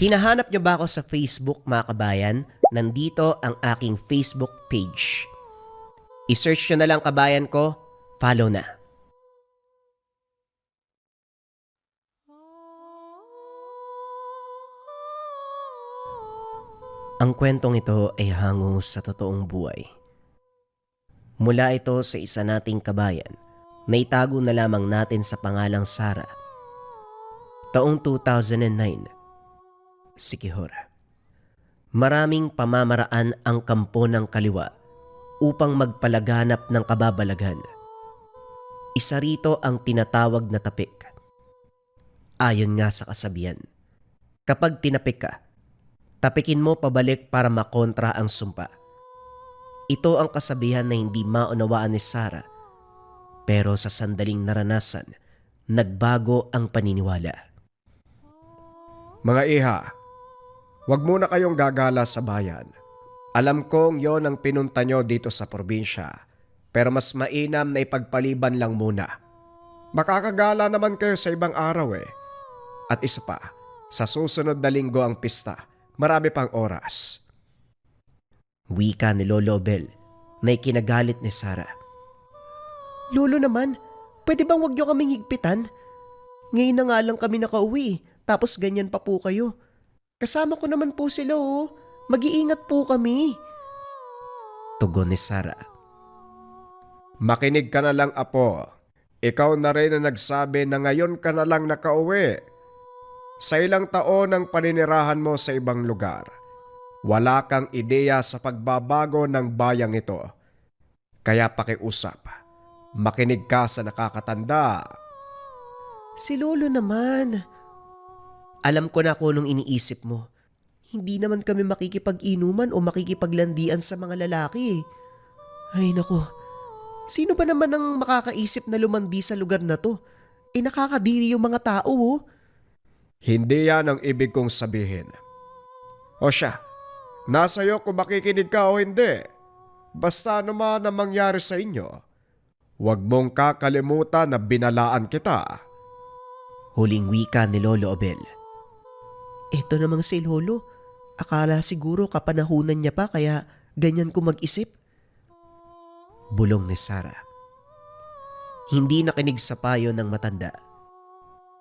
Hinahanap niyo ba ako sa Facebook mga kabayan? Nandito ang aking Facebook page. I-search nyo na lang kabayan ko, follow na. Ang kwentong ito ay hango sa totoong buhay. Mula ito sa isa nating kabayan na itago na lamang natin sa pangalang Sara. Taong 2009, Sikihor. Maraming pamamaraan ang kampo ng kaliwa upang magpalaganap ng kababalaghan. Isa rito ang tinatawag na tapik. Ayon nga sa kasabihan, kapag tinapik ka, tapikin mo pabalik para makontra ang sumpa. Ito ang kasabihan na hindi maunawaan ni Sara, pero sa sandaling naranasan, nagbago ang paniniwala. Mga iha, wag muna kayong gagala sa bayan. Alam kong yon ang pinunta nyo dito sa probinsya, pero mas mainam na ipagpaliban lang muna. Makakagala naman kayo sa ibang araw eh. At isa pa, sa susunod na linggo ang pista, marami pang oras. Wika ni Lolo Bel na ikinagalit ni Sara. Lolo naman, pwede bang wag nyo kaming higpitan? Ngayon na nga lang kami nakauwi, tapos ganyan pa po kayo. Kasama ko naman po sila oh. Mag-iingat po kami. Tugon ni Sara. Makinig ka na lang, apo. Ikaw na rin na nagsabi na ngayon ka na lang nakauwi. Sa ilang taon ang paninirahan mo sa ibang lugar, wala kang ideya sa pagbabago ng bayang ito. Kaya pakiusap, makinig ka sa nakakatanda. Si Lolo naman. Alam ko na kung anong iniisip mo. Hindi naman kami makikipag-inuman o makikipaglandian sa mga lalaki. Ay nako, sino ba naman ang makakaisip na lumandi sa lugar na to? Nakakadiri yung mga tao oh. Hindi yan ang ibig kong sabihin. O siya, nasa iyo kung makikinig ka o hindi. Basta ano man ang mangyari sa inyo, huwag mong kakalimutan na binalaan kita. Huling wika ni Lolo Obel. Ito namang si Lolo, akala siguro kapanahunan niya pa kaya ganyan ko mag-isip. Bulong ni Sara. Hindi nakinig sa payo ng matanda.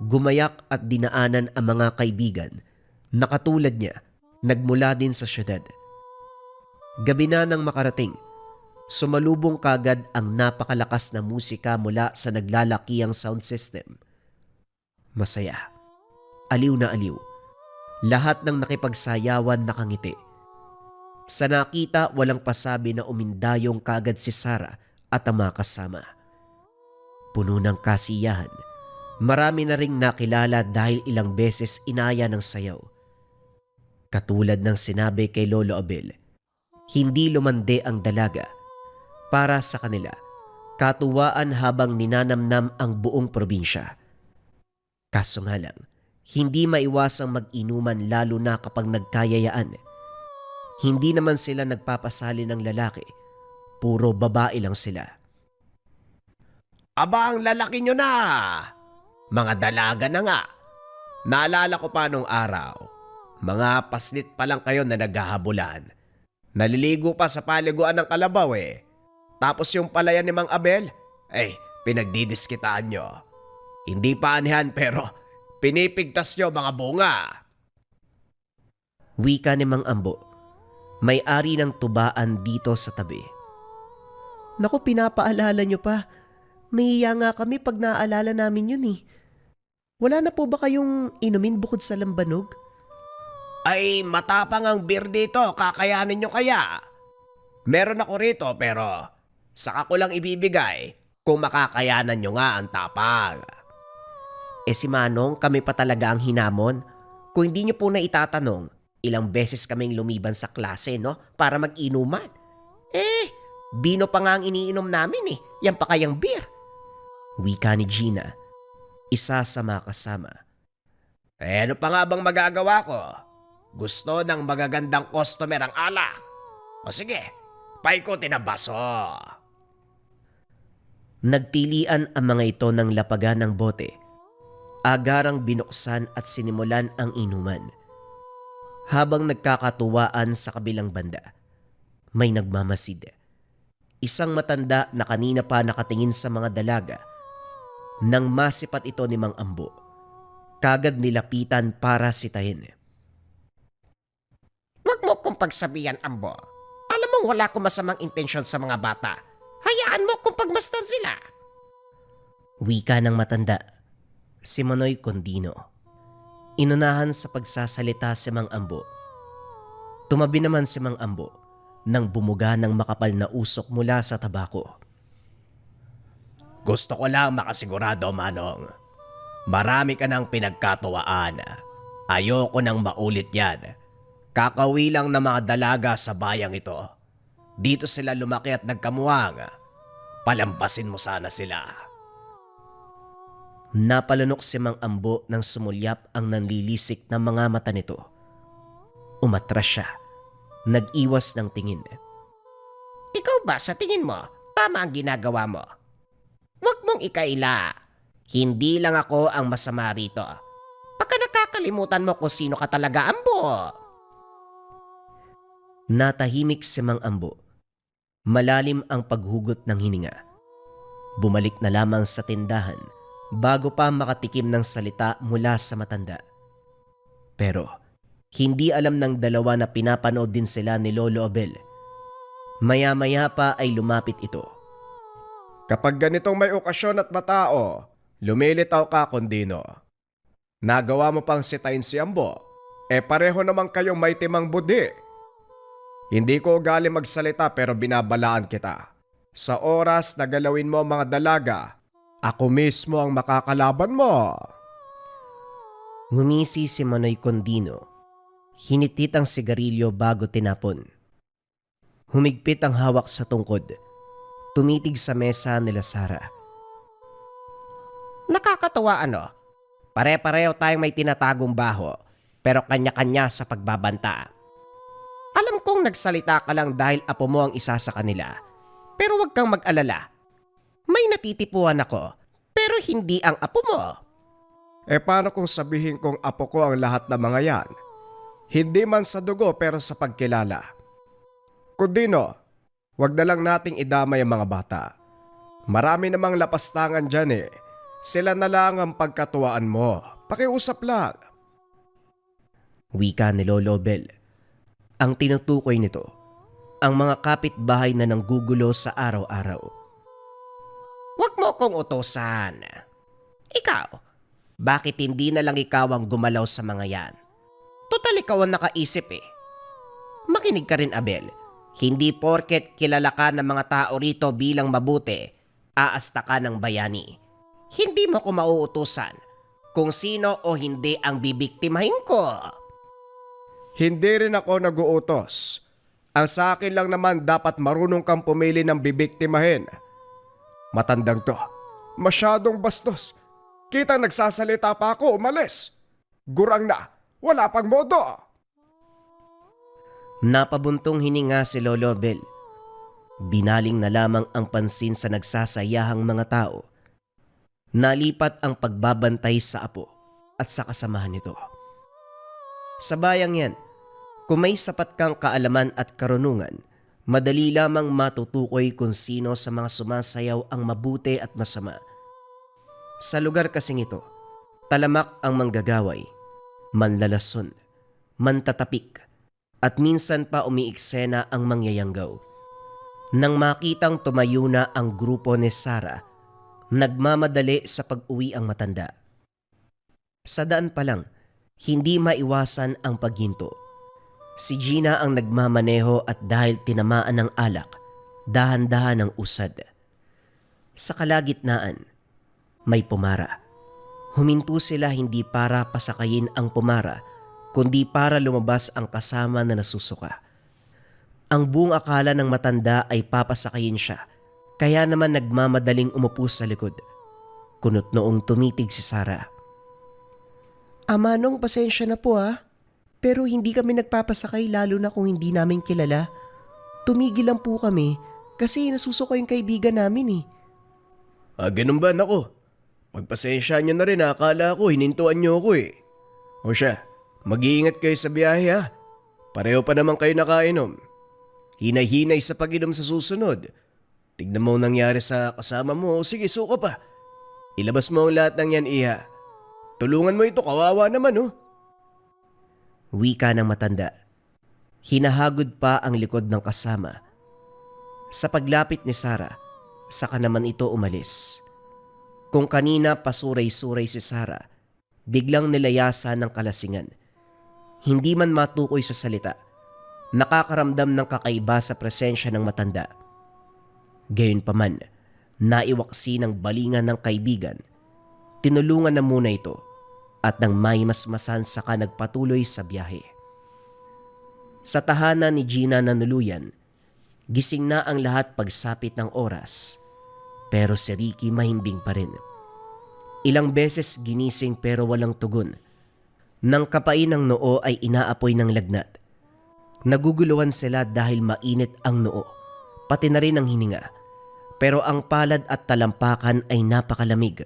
Gumayak at dinaanan ang mga kaibigan na katulad niya nagmula din sa syudad. Gabi na nang makarating, sumalubong kagad ang napakalakas na musika mula sa naglalakihang sound system. Masaya, aliw na aliw, lahat ng nakipagsayawan nakangiti. Sa nakita walang pasabi na umindayong kagad si Sara at ang mga kasama. Puno ng kasiyahan. Marami na ring nakilala dahil ilang beses inaya ng sayaw. Katulad ng sinabi kay Lolo Abel, hindi lumande ang dalaga. Para sa kanila, katuwaan habang ninanamnam ang buong probinsya. Kaso nga lang, hindi maiwasang mag-inuman lalo na kapag nagkayayaan. Hindi naman sila nagpapasali ng lalaki, puro babae lang sila. Aba, ang lalaki nyo na! Mga dalaga na nga. Naalala ko pa nung araw. Mga paslit pa lang kayo na naghahabulan. Naliligo pa sa paliguan ng kalabaw eh. Tapos yung palayan ni Mang Abel, pinagdidiskitaan nyo. Hindi pa anihan pero pinipigtas nyo mga bunga. Wika ni Mang Ambo, may-ari ng tubaan dito sa tabi. Naku, pinapaalala nyo pa. Nahiya nga kami pag naaalala namin yun eh. Wala na po ba kayong inumin bukod sa lambanog? Ay, matapang ang beer dito, kakayanin nyo kaya? Meron ako rito pero saka ko lang ibibigay kung makakayanan nyo nga ang tapang. Si Manong, kami pa talaga ang hinamon. Kung hindi nyo po na itatanong, ilang beses kaming lumiban sa klase, no? Para mag-inuman. Bino pa nga ang iniinom namin eh. Yan pa kayang beer. Wika ni Gina, isa sa mga kasama. Ano pa nga bang magagawa ko? Gusto ng magagandang customer ang alak. O sige, paikutin ang baso. Nagtilian ang mga ito ng lapagan ng bote. Agarang binuksan at sinimulan ang inuman. Habang nagkakatuwaan sa kabilang banda, may nagmamasid. Isang matanda na kanina pa nakatingin sa mga dalaga. Nang masipat ito ni Mang Ambo, kagad nilapitan para sitahin. Huwag mo kong pagsabihan, Ambo. Alam mong wala akong masamang intensyon sa mga bata. Hayaan mo kung pagmasdan sila. Wika ng matanda, si Manoy Condino. Inunahan sa pagsasalita si Mang Ambo. Tumabi naman si Mang Ambo nang bumuga ng makapal na usok mula sa tabako. Gusto ko lang makasigurado, Manong. Marami ka ng pinagkatuwaan. Ayoko nang maulit yan. Kakawi lang ng mga dalaga sa bayang ito. Dito sila lumaki at nagkamuwang. Palampasin mo sana sila. Napalunok si Mang Ambo nang sumulyap ang nanlilisik na mga mata nito. Umatras siya. Nag-iwas ng tingin. Ikaw ba sa tingin mo, tama ang ginagawa mo? Huwag mong ikaila. Hindi lang ako ang masama rito. Baka nakakalimutan mo kung sino ka talaga, Ambo. Natahimik si Mang Ambo. Malalim ang paghugot ng hininga. Bumalik na lamang sa tindahan bago pa makatikim ng salita mula sa matanda. Pero hindi alam ng dalawa na pinapanood din sila ni Lolo Abel. Maya-maya pa ay lumapit ito. Kapag ganitong may okasyon at matao, lumilitaw ka, Condino. Nagawa mo pang sitain si Ambo, pareho naman kayong may timang budi. Hindi ko ugali magsalita pero binabalaan kita. Sa oras na galawin mo ang mga dalaga, ako mismo ang makakalaban mo. Ngumisi si Manoy Condino. Hinitit ang sigarilyo bago tinapon. Humigpit ang hawak sa tungkod. Tumitig sa mesa nila Sara. Nakakatawa ano? Pare-pareho tayong may tinatagong baho, pero kanya-kanya sa pagbabanta. Alam kong nagsalita ka lang dahil apo mo ang isa sa kanila. Pero huwag kang mag-alala. May natitipuan ako, pero hindi ang apo mo. Paano kung sabihin kong apo ko ang lahat ng mga yan? Hindi man sa dugo pero sa pagkilala. Condino, wag na lang nating idamay ang mga bata. Marami namang lapastangan dyan eh. Sila na lang ang pagkatuwaan mo. Pakiusap lang. Wika ni Lolo Bel. Ang tinutukoy nito, ang mga kapitbahay na nanggugulo sa araw-araw. Huwag mo kong utosan. Ikaw, bakit hindi na lang ikaw ang gumalaw sa mga yan? Total ikaw ang nakaisip eh. Makinig ka rin, Abel. Hindi porket kilala ka ng mga tao rito bilang mabuti, aasta ka ng bayani. Hindi mo ko mauutusan kung sino o hindi ang bibiktimahin ko. Hindi rin ako nag-uutos. Ang sa akin lang naman dapat marunong kang pumili ng bibiktimahin. Matandang to, masyadong bastos. Kitang nagsasalita pa ako, umalis. Gurang na, wala pang modo. Napabuntong hininga si Lolo Bel. Binaling na lamang ang pansin sa nagsasayahang mga tao. Nalipat ang pagbabantay sa apo at sa kasamahan nito. Sa bayang yan, kung may sapat kang kaalaman at karunungan, madali lamang matutukoy kung sino sa mga sumasayaw ang mabuti at masama. Sa lugar kasing ito, talamak ang manggagaway, manlalason, mantatapik, at minsan pa umiiksena ang mangyayanggaw. Nang makitang tumayo na ang grupo ni Sara, nagmamadali sa pag-uwi ang matanda. Sa daan pa lang, hindi maiwasan ang paghinto. Si Gina ang nagmamaneho at dahil tinamaan ng alak, dahan-dahan ang usad. Sa kalagitnaan, may pumara. Huminto sila hindi para pasakayin ang pumara, kundi para lumabas ang kasama na nasusuka. Ang buong akala ng matanda ay papasakayin siya, kaya naman nagmamadaling umupo sa likod. Kunot noong tumitig si Sara. Manong, pasensya na po ha. Pero hindi kami nagpapasakay lalo na kung hindi namin kilala. Tumigil lang po kami kasi nasusuko yung kaibigan namin eh. Ganun ba? Nako. Pagpasensya nyo na rin, akala ko hinintuan nyo ako eh. O siya, mag-iingat kayo sa biyahe ha. Pareho pa naman kayo nakainom. Hinay-hinay sa pag-inom sa susunod. Tignan mo ang nangyari sa kasama mo. Sige, suka pa. Ilabas mo ang lahat ng yan, Iha. Tulungan mo ito, kawawa naman, oh. Wika ng matanda. Hinahagod pa ang likod ng kasama. Sa paglapit ni Sarah, saka naman ito umalis. Kung kanina pasuray-suray si Sarah, biglang nilayasan ng kalasingan. Hindi man matukoy sa salita, nakakaramdam ng kakaiba sa presensya ng matanda. Gayunpaman, naiwaksi ng balingan ng kaibigan. Tinulungan na muna ito at nang may masmasan saka nagpatuloy sa biyahe. Sa tahanan ni Gina na nuluyan, gising na ang lahat pagsapit ng oras, pero si Ricky mahimbing pa rin. Ilang beses ginising pero walang tugon. Nang kapain ng noo ay inaapoy ng lagnat. Naguguluhan sila dahil mainit ang noo, pati na rin ang hininga. Pero ang palad at talampakan ay napakalamig.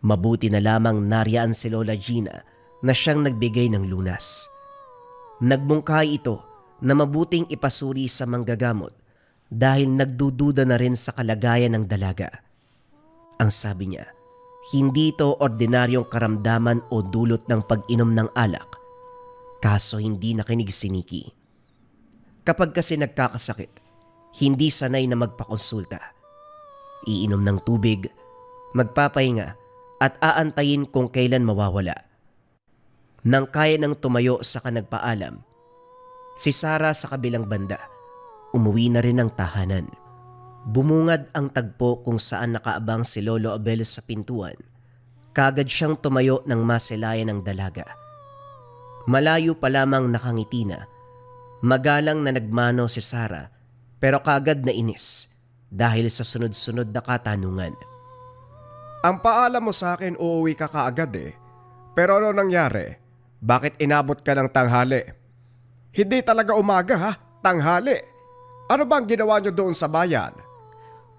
Mabuti na lamang nariyaan si Lola Gina na siyang nagbigay ng lunas. Nagmungkahi ito na mabuting ipasuri sa manggagamot dahil nagdududa na rin sa kalagayan ng dalaga. Ang sabi niya, hindi ito ordinaryong karamdaman o dulot ng pag-inom ng alak, kaso hindi nakinig si Nikki. Kapag kasi nagkakasakit, hindi sanay na magpakonsulta. Iinom ng tubig, magpapahinga at aantayin kung kailan mawawala. Nang kaya nang tumayo sa nagpaalam, si Sarah sa kabilang banda, umuwi na rin ng tahanan. Bumungad ang tagpo kung saan nakaabang si Lolo Abel sa pintuan. Kagad siyang tumayo ng masilayan ng dalaga. Malayo pa lamang nakangiti na. Magalang na nagmano si Sarah pero kagad na inis dahil sa sunod-sunod na katanungan. Ang paalam mo sa akin uuwi ka kaagad eh. Pero ano nangyari? Bakit inabot ka ng tanghali? Hindi talaga umaga ha, tanghali. Ano bang ginawa niyo doon sa bayan?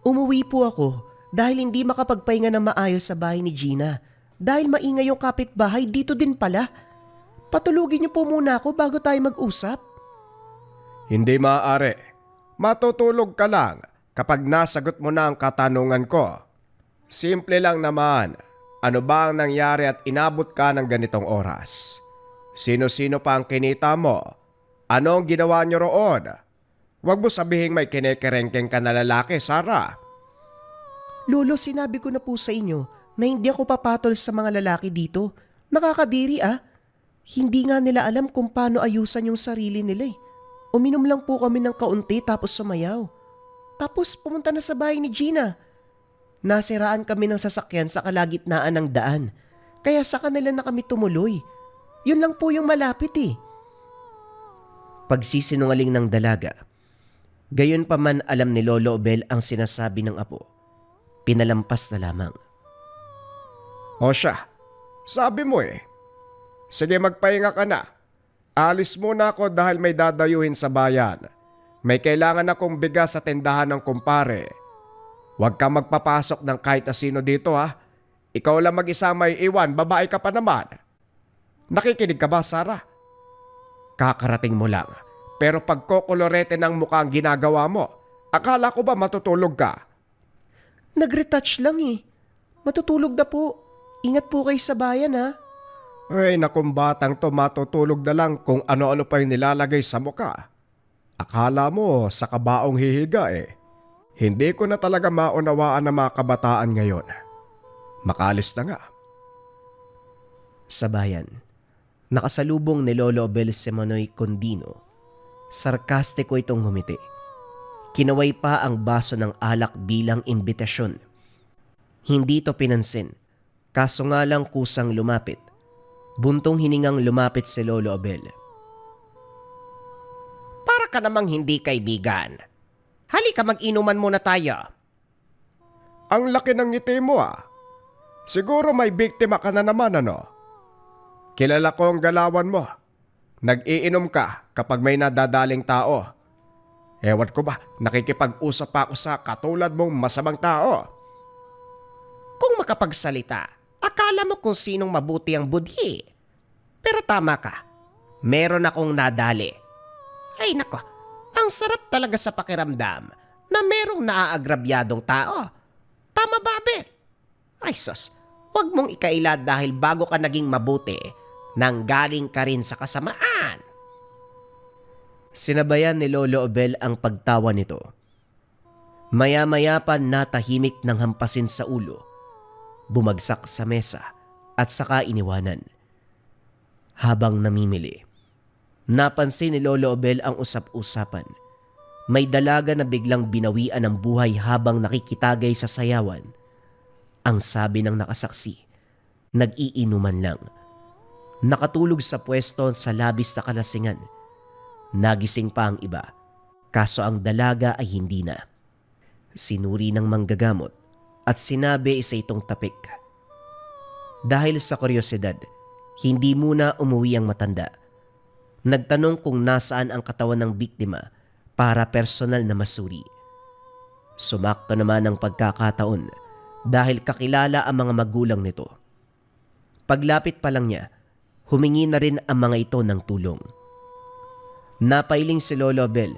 Umuwi po ako dahil hindi makapagpahinga ng maayos sa bahay ni Gina. Dahil maingay yung kapitbahay dito din pala. Patulugin niyo po muna ako bago tayo mag-usap. Hindi maaari. Matutulog ka lang kapag nasagot mo na ang katanungan ko. Simple lang naman. Ano ba ang nangyari at inabot ka ng ganitong oras? Sino-sino pa ang kinita mo? Ano ang ginawa niyo roon? Huwag mo sabihing may kinekerengkeng ka na lalaki, Sarah. Lolo, sinabi ko na po sa inyo na hindi ako papatol sa mga lalaki dito. Nakakadiri ah. Hindi nga nila alam kung paano ayusan yung sarili nila eh. Uminom lang po kami ng kaunti tapos sumayaw. Tapos pumunta na sa bahay ni Gina. Nasiraan kami ng sasakyan sa kalagitnaan ng daan. Kaya sa kanila na kami tumuloy. Yun lang po yung malapit eh. Pagsisinungaling ng dalaga. Gayon pa man alam ni Lolo Obel ang sinasabi ng apo. Pinalampas na lamang. O siya, sabi mo eh. Sige, magpahinga ka na. Alis muna ako dahil may dadayuhin sa bayan. May kailangan akong bigas sa tindahan ng kumpare. Huwag kang magpapasok ng kahit na sino dito ha. Ikaw lang mag-isa may iwan, babae ka pa naman. Nakikinig ka ba, Sarah? Kakarating mo lang. Pero pagkokolorete ng mukha ang ginagawa mo, akala ko ba matutulog ka? Nag-retouch lang eh. Matutulog na po. Ingat po kayo sa bayan ha. Ay, nakong batang to, matutulog na lang kung ano-ano pa yung nilalagay sa mukha. Akala mo sa kabaong hihiga eh. Hindi ko na talaga maunawaan ng mga kabataan ngayon. Makalis na nga. Sa bayan, nakasalubong ni Lolo Obel Simonoy Condino. Sarkastiko itong humiti. Kinaway pa ang baso ng alak bilang imbitasyon. Hindi ito pinansin, kaso nga lang kusang lumapit. Buntong hiningang lumapit si Lolo Obel. Para ka namang hindi kaibigan. Halika mag-inuman muna tayo. Ang laki ng ngiti mo ah. Siguro may biktima ka na naman ano? Kilala ko ang galawan mo. Nag-iinom ka kapag may nadadaling tao. Ewan ko ba, nakikipag-usap pa ako sa katulad mong masamang tao. Kung makapagsalita, akala mo kung sinong mabuti ang budhi. Pero tama ka. meron akong nadali. Ay nako, ang sarap talaga sa pakiramdam na merong naaagrabyadong tao. Tama ba, Abel? Ay sus, huwag mong ikaila dahil bago ka naging mabuti, nanggaling ka rin sa kasamaan. Sinabayan ni Lolo Obel ang pagtawa nito. Maya-maya pa natahimik ng hampasin sa ulo, bumagsak sa mesa at saka iniwanan. Habang namimili, napansin ni Lolo Obel ang usap-usapan. May dalaga na biglang binawian ng buhay habang nakikitagay sa sayawan. Ang sabi ng nakasaksi, nag-iinuman lang. Nakatulog sa pwesto sa labis na kalasingan. Nagising pa ang iba, kaso ang dalaga ay hindi na. Sinuri ng manggagamot at sinabi isa itong tapik. Dahil sa kuryosidad, hindi muna umuwi ang matanda. Nagtanong kung nasaan ang katawan ng biktima para personal na masuri. Sumakto naman ang pagkakataon dahil kakilala ang mga magulang nito. Paglapit pa lang niya, humingi na rin ang mga ito ng tulong. Napailing si Lolo Obel.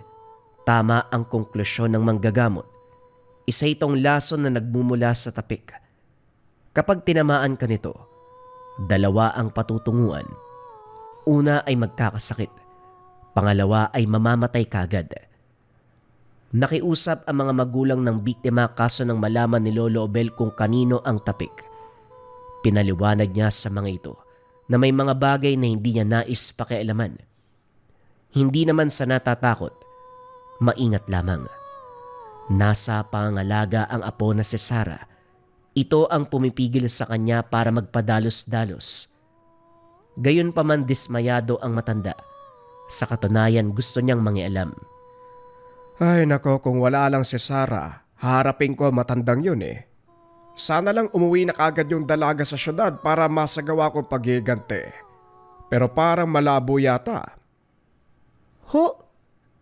Tama ang konklusyon ng manggagamot. Isa itong lason na nagmumula sa tapik. Kapag tinamaan ka nito, dalawa ang patutunguhan. Una ay magkakasakit. Pangalawa ay mamamatay kagad. Nakiusap ang mga magulang ng biktima kaso nang malaman ni Lolo Obel kung kanino ang tapik. Pinaliwanag niya sa mga ito na may mga bagay na hindi niya nais pakialaman. Hindi naman sa natatakot, maingat lamang. Nasa pangangalaga ang apo na si Sarah. Ito ang pumipigil sa kanya para magpadalos-dalos. Gayunpaman dismayado ang matanda. Sa katunayan gusto niyang mangialam. Ay nako, kung wala lang si Sarah, harapin ko matandang yun eh. Sana lang umuwi na kagad yung dalaga sa syudad para masagawa kong paghiganti. Pero parang malabo yata. Ho,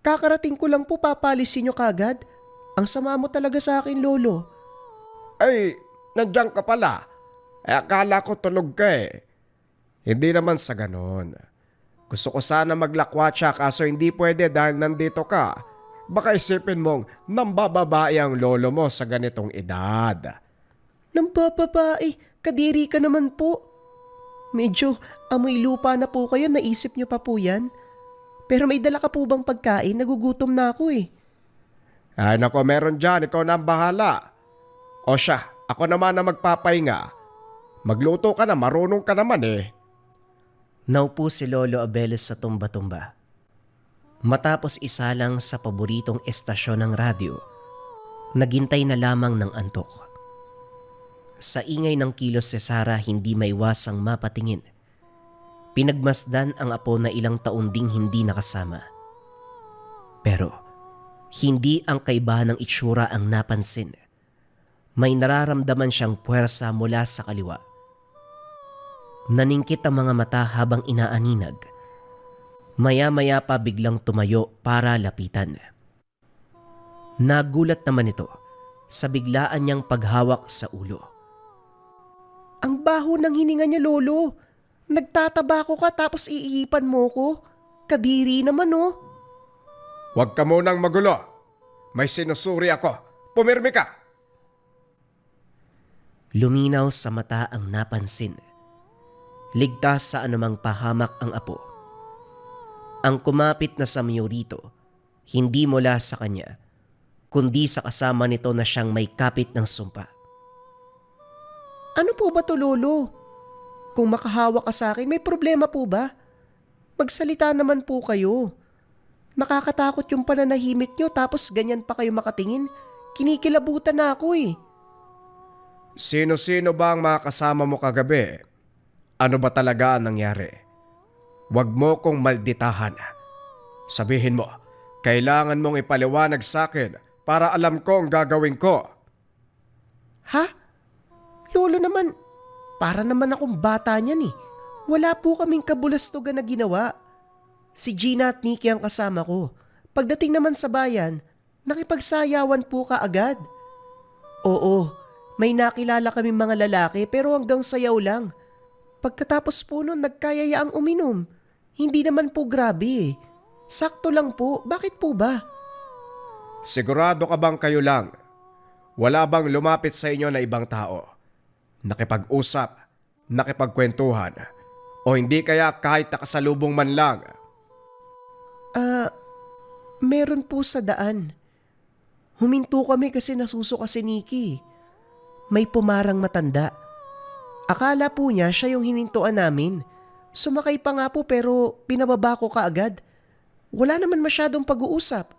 kakarating ko lang po, papalisin niyo kagad. Ang sama mo talaga sa akin, Lolo. Ay, nandiyan ka pala. Ay akala ko tulog ka eh. Hindi naman sa ganon. Gusto ko sana maglakwatsa kaso hindi pwede dahil nandito ka. Baka isipin mong nambababae ang lolo mo sa ganitong edad. Nambababae, kadiri ka naman po. Medyo amoy lupa na po kayo, naisip niyo pa po yan. Pero may dala ka po bang pagkain? Nagugutom na ako eh. Ay nako, meron dyan. Ikaw na ang bahala. O siya, ako naman na magpapahinga. Magluto ka na, marunong ka naman eh. Naupo si Lolo Obel sa tumba-tumba. Matapos isalang sa paboritong estasyon ng radyo, naghintay na lamang ng antok. Sa ingay ng kilos si Sarah, hindi maiwasang mapatingin. Pinagmasdan ang apo na ilang taon ding hindi nakasama. Pero hindi ang kaibahan ng itsura ang napansin. May nararamdaman siyang puwersa mula sa kaliwa. Naningkit ang mga mata habang inaaninag. Maya-maya pa biglang tumayo para lapitan. Nagulat naman ito sa biglaan niyang paghawak sa ulo. Ang baho ng hininga niya, Lolo. Nagtatabako ka tapos iipan mo ko. Kadiri naman oh. Huwag ka munang magulo. May sinusuri ako. Pumirmi ka. Luminaw sa mata ang napansin. Ligtas sa anumang pahamak ang apo. Ang kumapit na samyo rito, hindi mula sa kanya, kundi sa kasama nito na siyang may kapit ng sumpa. Ano po ba to, Lolo? Kung makahawa ka sa akin, may problema po ba? Magsalita naman po kayo. Nakakatakot yung pananahimik nyo tapos ganyan pa kayo makatingin. Kinikilabutan na ako eh. Sino-sino ba ang mga kasama mo kagabi? Ano ba talaga ang nangyari? Huwag mo kong malditahan. Sabihin mo, kailangan mong ipaliwanag sa akin para alam ko ang gagawin ko. Ha? Lolo naman, para naman akong bata niyan eh. Wala po kaming kabulastugan na ginawa. Si Gina at Nikki ang kasama ko. Pagdating naman sa bayan, nakipagsayawan po ka agad. Oo, may nakilala kaming mga lalaki pero hanggang sayaw lang. Pagkatapos po nun, nagkayaya ang uminom. Hindi naman po grabe eh. Sakto lang po. Bakit po ba? Sigurado ka bang kayo lang? Wala bang lumapit sa inyo na ibang tao? Nakipag-usap, nakipagkwentuhan, o hindi kaya kahit nakasalubong man lang? Meron po sa daan. Huminto kami kasi nasusuka si Nikki. May pumarang matanda. Akala po niya siya yung hinintuan namin. Sumakay pa nga po pero pinababa ko kaagad. Wala naman masyadong pag-uusap.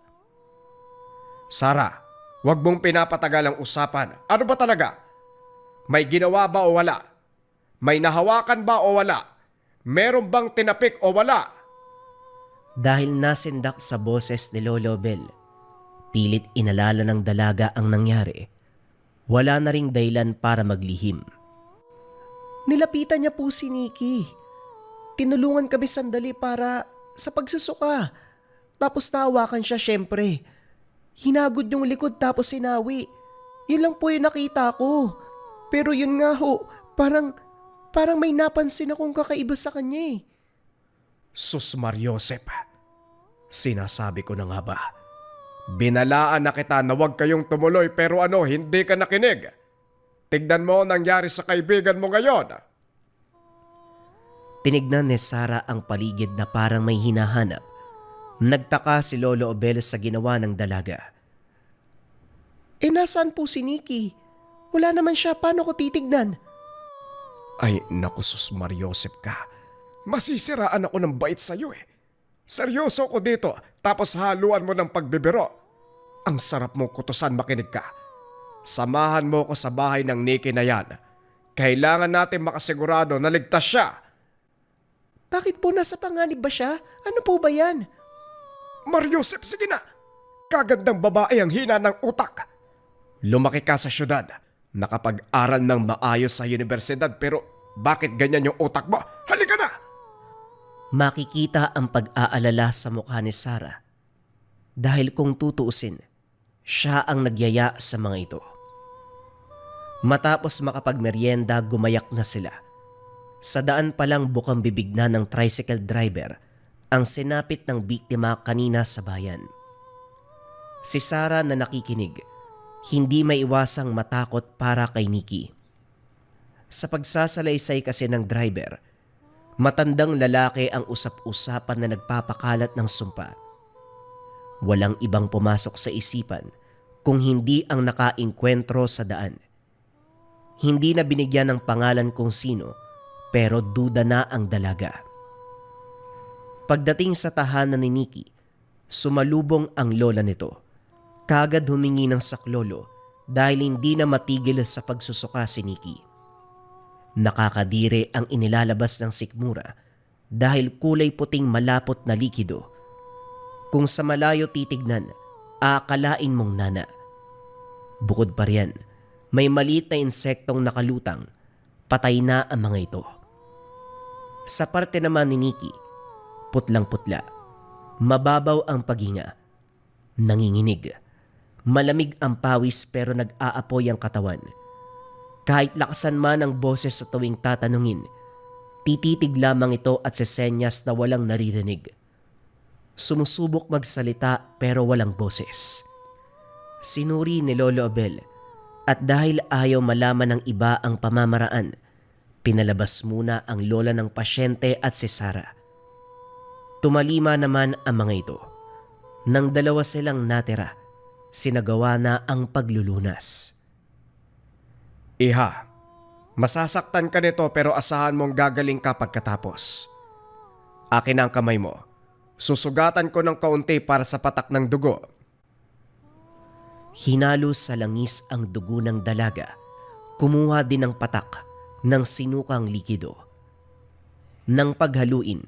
Sara, wag mong pinapatagal ang usapan. Ano ba talaga? May ginawa ba o wala? May nahawakan ba o wala? Meron bang tinapik o wala? Dahil nasindak sa boses ni Lolo Bel, pilit inalala ng dalaga ang nangyari. Wala na ring dahilan para maglihim. Nilapitan niya po si Nikki. Tinulungan kami sandali para sa pagsusuka. Tapos nahawakan siya syempre. Hinagod yung likod tapos sinawi. Yun lang po yung nakita ko. Pero yun nga ho, parang may napansin akong kakaiba sa kanya eh. Sus Mariosep, sinasabi ko na nga ba? Binalaan na kita na huwag kayong tumuloy pero hindi ka nakinig. Tignan mo ang nangyari sa kaibigan mo ngayon. Tinignan ni Sara ang paligid na parang may hinahanap. Nagtaka si Lolo Obel sa ginawa ng dalaga. Nasaan po si Nikki? Wala naman siya, paano ko titignan? Ay naku sus Mariosep ka. Masisiraan ako ng bait sa'yo eh. Seryoso ko dito tapos haluan mo ng pagbibiro. Ang sarap mong kutusan, makinig ka. Samahan mo ko sa bahay ng Nikki na yan. Kailangan natin makasigurado na ligtas siya. Bakit po nasa panganib ba siya? Ano po ba yan? Mariosep, sige na. Kagandang babae ang hina ng utak. Lumaki ka sa syudad. Nakapag-aral ng maayos sa universidad pero bakit ganyan yung utak mo? Halika na! Makikita ang pag-aalala sa mukha ni Sara. Dahil kung tutuusin, siya ang nagyaya sa mga ito. Matapos makapagmeryenda, gumayak na sila. Sa daan palang bukang bibig na ng tricycle driver ang sinapit ng biktima kanina sa bayan. Si Sara na nakikinig, hindi maiwasang matakot para kay Nikki. Sa pagsasalaysay kasi ng driver, matandang lalaki ang usap-usapan na nagpapakalat ng sumpa. Walang ibang pumasok sa isipan kung hindi ang nakainkwentro sa daan. Hindi na binigyan ng pangalan kung sino, pero duda na ang dalaga. Pagdating sa tahanan ni Nikki, sumalubong ang lola nito. Kagad humingi ng saklolo dahil hindi na matigil sa pagsusuka si Nikki. Nakakadire ang inilalabas ng sikmura dahil kulay puting malapot na likido. Kung sa malayo titignan, aakalain mong nana. Bukod pa riyan, may maliit na insektong nakalutang, patay na ang mga ito. Sa parte naman ni Nikki, putlang-putla, mababaw ang paghinga, nanginginig, malamig ang pawis pero nag-aapoy ang katawan. Kahit lakasan man ang boses sa tuwing tatanungin, tititig lamang ito at sesenyas na walang naririnig. Sumusubok magsalita pero walang boses. Sinuri ni Lolo Obel at dahil ayaw malaman ng iba ang pamamaraan, pinalabas muna ang lola ng pasyente at si Sara. Tumalima naman ang mga ito. Nang dalawa silang natira, sinagawa na ang paglulunas. Iha, masasaktan ka nito pero asahan mong gagaling ka pagkatapos. Akin ang kamay mo. Susugatan ko ng kaunti para sa patak ng dugo. Hinalo sa langis ang dugo ng dalaga. Kumuha din ng patak ng sinukang likido. Nang paghaluin,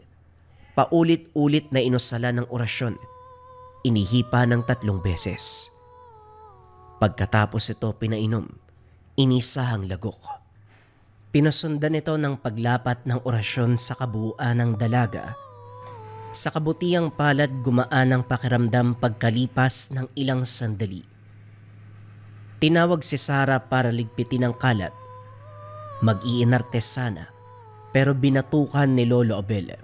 paulit-ulit na inusala ng orasyon. Inihipa ng 3 beses. Pagkatapos ito pinainom, inisahang lagok. Pinasundan ito ng paglapat ng orasyon sa kabuuan ng dalaga. Sa kabutiang palad gumaan ang pakiramdam pagkalipas ng ilang sandali. Tinawag si Sara para ligpitin ang kalat. Mag-iinarte sana pero binatukan ni Lolo Obel.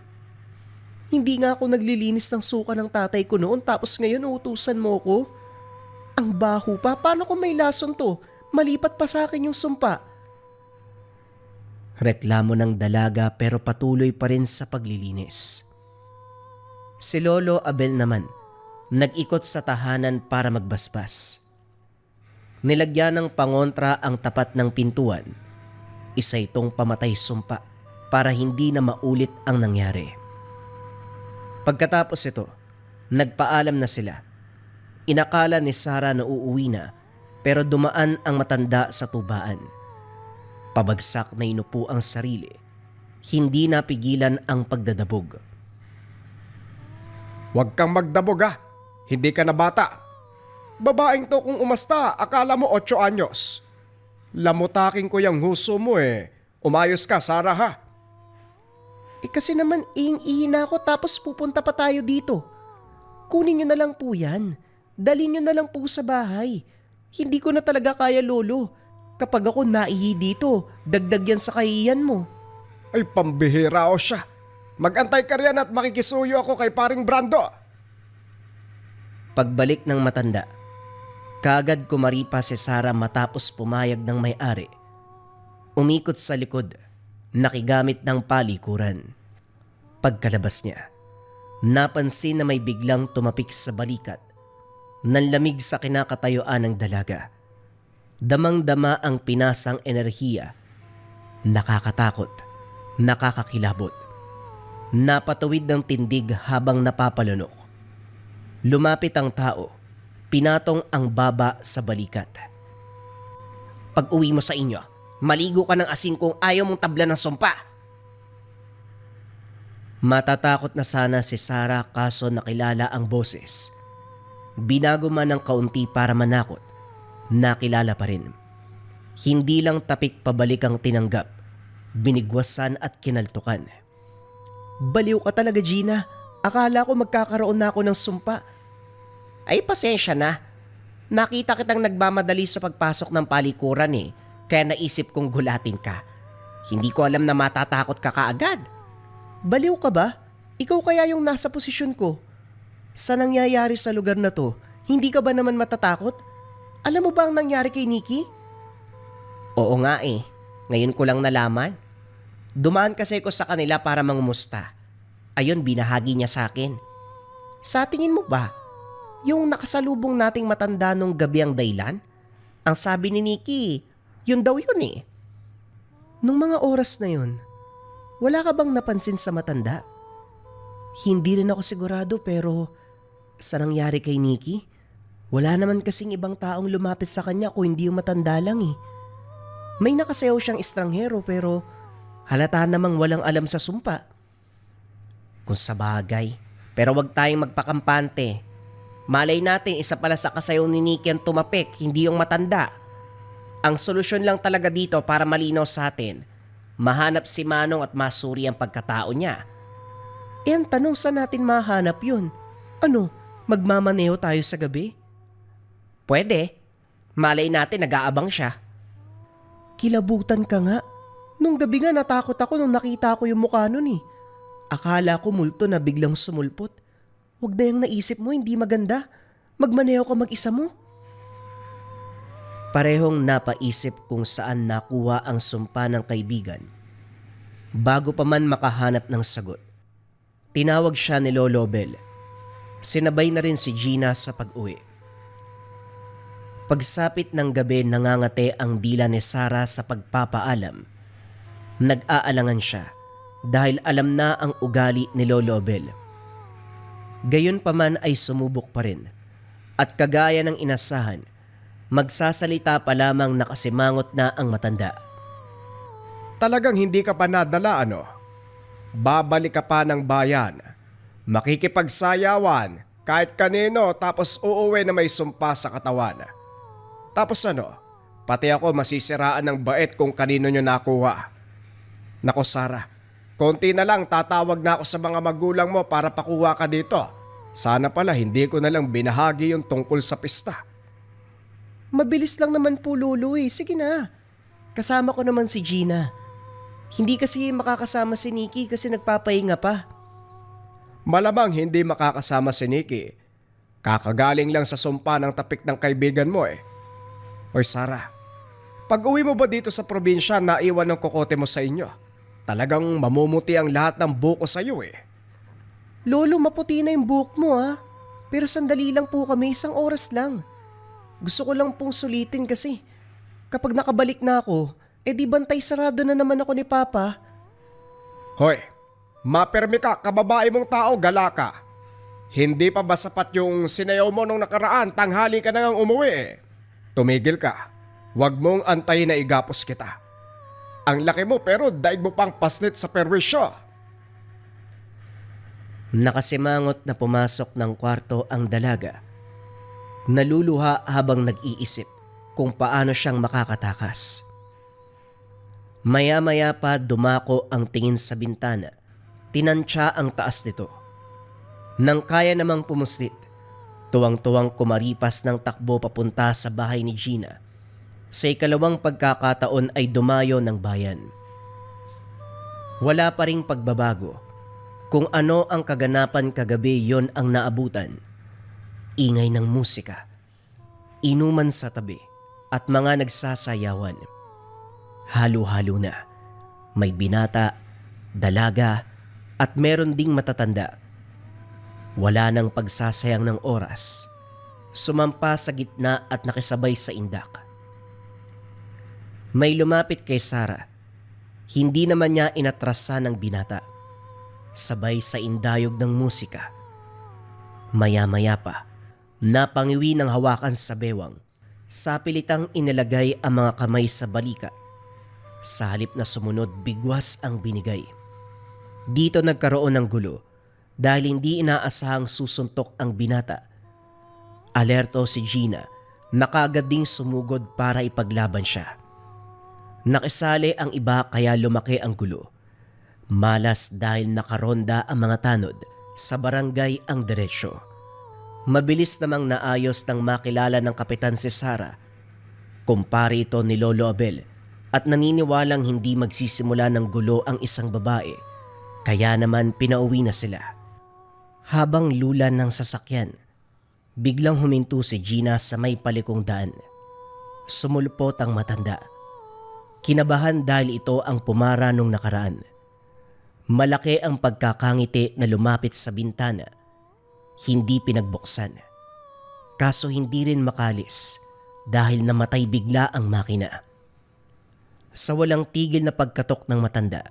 Hindi nga ako naglilinis ng suka ng tatay ko noon tapos ngayon uutusan mo ko? Ang baho pa, paano kung may lason to? Malipat pa sa akin yung sumpa. Reklamo ng dalaga pero patuloy pa rin sa paglilinis. Si Lolo Abel naman, nag-ikot sa tahanan para magbasbas. Nilagyan ng pangontra ang tapat ng pintuan. Isa itong pamatay sumpa para hindi na maulit ang nangyari. Pagkatapos ito, nagpaalam na sila. Inakala ni Sarah na uuwi na pero dumaan ang matanda sa tubaan. Pabagsak na inupo ang sarili. Hindi napigilan ang pagdadabog. Huwag kang magdabog Hindi ka na bata. Babaeng to kung umasta, akala mo 8 anyos. Lamutaking ko yung huso mo Umayos ka, Sarah ha. Kasi naman iing-ihi na ako tapos pupunta pa tayo dito. Kunin nyo na lang po yan. Dalhin nyo na lang po sa bahay. Hindi ko na talaga kaya, Lolo. Kapag ako naihi dito, dagdag yan sa kahiyan mo. Ay pambihira o siya. Mag-antay ka riyan at makikisuyo ako kay paring Brando. Pagbalik ng matanda, kagad kumaripa si Sarah matapos pumayag ng may-ari. Umikot sa likod, nakigamit ng palikuran. Pagkalabas niya, napansin na may biglang tumapik sa balikat. Nanlamig sa kinakatayuan ng dalaga. Damang-dama ang pinasang enerhiya. Nakakatakot, nakakakilabot. Napatuwid ng tindig habang napapalunok. Lumapit ang tao, pinatong ang baba sa balikat. Pag uwi mo sa inyo, maligo ka ng asin kung ayaw mong tabla ng sumpa. Matatakot na sana si Sarah kaso nakilala ang boses. Binago man ng kaunti para manakot, nakilala pa rin. Hindi lang tapik pabalik ang tinanggap, binigwasan at kinaltukan. Baliw ka talaga, Gina. Akala ko magkakaroon na ako ng sumpa. Ay pasensya na. Nakita kitang nagmamadali sa pagpasok ng palikuran kaya naisip kong gulatin ka. Hindi ko alam na matatakot ka kaagad. Baliw ka ba? Ikaw kaya yung nasa posisyon ko. Sa nangyayari sa lugar na to, hindi ka ba naman matatakot? Alam mo ba ang nangyari kay Nikki? Oo nga Ngayon ko lang nalaman. Dumaan kasi ko sa kanila para mangumusta. Ayun, binahagi niya sa akin. Sa tingin mo ba, yung nakasalubong nating matanda nung gabi ang dahilan? Ang sabi ni Nikki, yun daw yun Nung mga oras na yun, wala ka bang napansin sa matanda? Hindi rin ako sigurado pero sa nangyari kay Nikki, wala naman kasing ibang taong lumapit sa kanya kung hindi yung matanda lang May nakasayaw siyang estranghero pero halata namang walang alam sa sumpa. Kung sa bagay, pero wag tayong magpakampante. Malay natin isa pala sa kasayaw ni Nikki ang tumapik, hindi yung matanda. Ang solusyon lang talaga dito para malinaw sa atin, mahanap si Manong at masuri ang pagkatao niya. Ang tanong, saan natin mahanap yun? Ano, magmamaneho tayo sa gabi? Pwede. Malay natin nag-aabang siya. Kilabutan ka nga. Nung gabi nga natakot ako nung nakita ko yung mukha nun Akala ko multo na biglang sumulpot. Huwag na yung naisip mo, hindi maganda. Magmaneho ka mag-isa mo. Parehong napaisip kung saan nakuha ang sumpa ng kaibigan. Bago pa man makahanap ng sagot, tinawag siya ni Lolo Bel. Sinabay na rin si Gina sa pag-uwi. Pagsapit ng gabi, nangangate ang dila ni Sarah sa pagpapaalam. Nag-aalangan siya dahil alam na ang ugali ni Lolo Bel. Gayon pa man ay sumubok pa rin at kagaya ng inasahan, magsasalita pa lamang nakasimangot na ang matanda. Talagang hindi ka pa nadala Babalik ka pa ng bayan. Makikipagsayawan kahit kanino tapos uuwi na may sumpa sa katawan. Tapos pati ako masisiraan ng bait kung kanino nyo nakuha. Nako Sarah, konti na lang tatawag na ako sa mga magulang mo para pakuha ka dito. Sana pala hindi ko na lang binahagi yung tungkol sa pista. Mabilis lang naman po, Lolo Sige na. Kasama ko naman si Gina. Hindi kasi makakasama si Nikki kasi nagpapahinga pa. Malamang hindi makakasama si Nikki. Kakagaling lang sa sumpa ng tapik ng kaibigan mo eh. Oy Sarah, pag uwi mo ba dito sa probinsya naiwan ng kokote mo sa inyo? Talagang mamumuti ang lahat ng buko sa iyo eh. Lolo, maputi na yung buhok mo ha. Pero sandali lang po kami, 1 oras lang. Gusto ko lang pong sulitin kasi kapag nakabalik na ako, di bantay sarado na naman ako ni Papa. Hoy, mapermi ka, kababae mong tao, gala ka. Hindi pa ba sapat yung sinayaw mo nung nakaraan, tanghali ka na ngang umuwi eh. Tumigil ka, huwag mong antayin na igapos kita. Ang laki mo pero daig mo pang paslit sa perwisyo. Nakasimangot na pumasok ng kwarto ang dalaga. Naluluha habang nag-iisip kung paano siyang makakatakas. Maya-maya pa dumako ang tingin sa bintana. Tinansya ang taas nito. Nang kaya namang pumuslit, tuwang-tuwang kumaripas ng takbo papunta sa bahay ni Gina. Sa ikalawang pagkakataon ay dumayo ng bayan. Wala pa ring pagbabago. Kung ano ang kaganapan kagabi, yon ang naabutan. Ingay ng musika, inuman sa tabi at mga nagsasayawan. Halo-halo na. May binata, dalaga at meron ding matatanda. Wala nang pagsasayang ng oras. Sumampa sa gitna at nakisabay sa indak. May lumapit kay Sarah. Hindi naman niya inatrasan ng binata. Sabay sa indayog ng musika. Maya-maya pa, napangiwi ng hawakan sa bewang. Sapilitang inilagay ang mga kamay sa balikat. Sa halip na sumunod, bigwas ang binigay. Dito nagkaroon ng gulo dahil hindi inaasahang susuntok ang binata. Alerto si Gina na kaagad ding sumugod para ipaglaban siya. Nakisali ang iba kaya lumaki ang gulo. Malas dahil nakaronda ang mga tanod sa barangay ang diretsyo. Mabilis namang naayos nang makilala ng kapitan si Sarah. Kumpare ito ni Lolo Abel at naniniwalang hindi magsisimula ng gulo ang isang babae. Kaya naman pinauwi na sila. Habang lulan ng sasakyan, biglang huminto si Gina sa may palikong daan. Sumulpot ang matanda. Kinabahan dahil ito ang pumara nung nakaraan. Malaki ang pagkakangiti na lumapit sa bintana. Hindi pinagbuksan. Kaso hindi rin makalis dahil namatay bigla ang makina. Sa walang tigil na pagkatok ng matanda,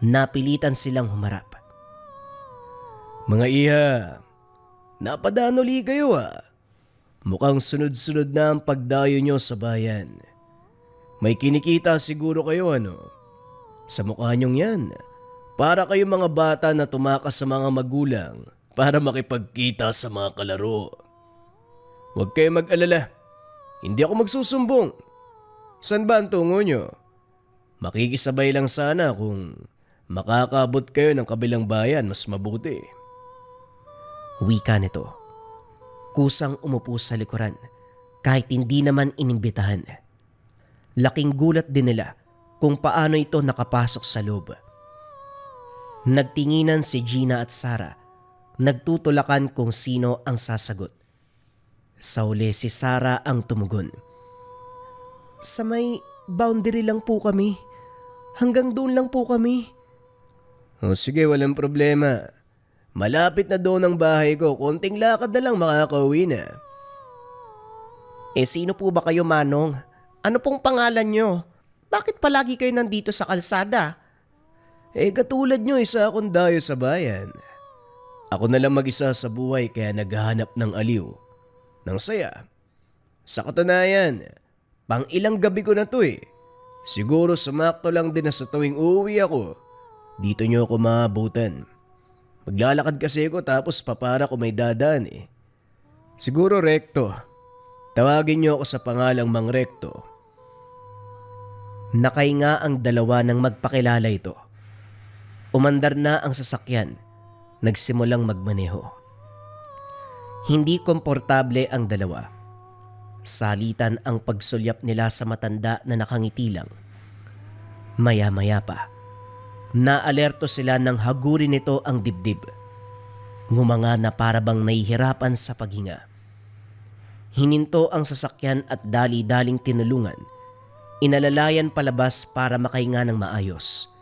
napilitan silang humarap. Mga iha, napadanuli kayo Mukhang sunod-sunod na ang pagdayo nyo sa bayan. May kinikita siguro kayo Sa mukha nyong yan. Para kayong mga bata na tumakas sa mga magulang para makipagkita sa mga kalaro. Huwag kayo mag-alala. Hindi ako magsusumbong. San ba ang tungo nyo? Makikisabay lang sana kung makakabot kayo ng kabilang bayan, mas mabuti. Wika nito. Kusang umupo sa likuran kahit hindi naman inimbitahan. Laking gulat din nila kung paano ito nakapasok sa loob. Nagtinginan si Gina at Sarah. Nagtutulakan kung sino ang sasagot. Sa uli si Sarah ang tumugon. Sa may boundary lang po kami. Hanggang doon lang po kami. O sige, walang problema. Malapit na doon ang bahay ko. Konting lakad na lang makakauwi na. Sino po ba kayo, Manong? Ano pong pangalan nyo? Bakit palagi kayo nandito sa kalsada? Katulad nyo, isa akong dayo sa bayan. Ako na lang mag-isa sa buhay kaya naghahanap ng aliw. Ng saya. Sa katunayan, pang ilang gabi ko na to Siguro sumakto lang din na sa tuwing uuwi ako. Dito nyo ako maabutan. Maglalakad kasi ako tapos papara ko may dadaan Siguro Rekto. Tawagin nyo ako sa pangalang Mang Rekto. Nakahinga ang dalawa nang magpakilala ito. Umandar na ang sasakyan. Nagsimulang magmaneho. Hindi komportable ang dalawa. Salitan ang pagsulyap nila sa matanda na nakangiti lang. Maya-maya pa, naalerto sila nang hagurin nito ang dibdib. Ngumanga na parabang nahihirapan sa paghinga. Hininto ang sasakyan at dali-daling tinulungan. Inalalayan palabas para makahinga ng maayos.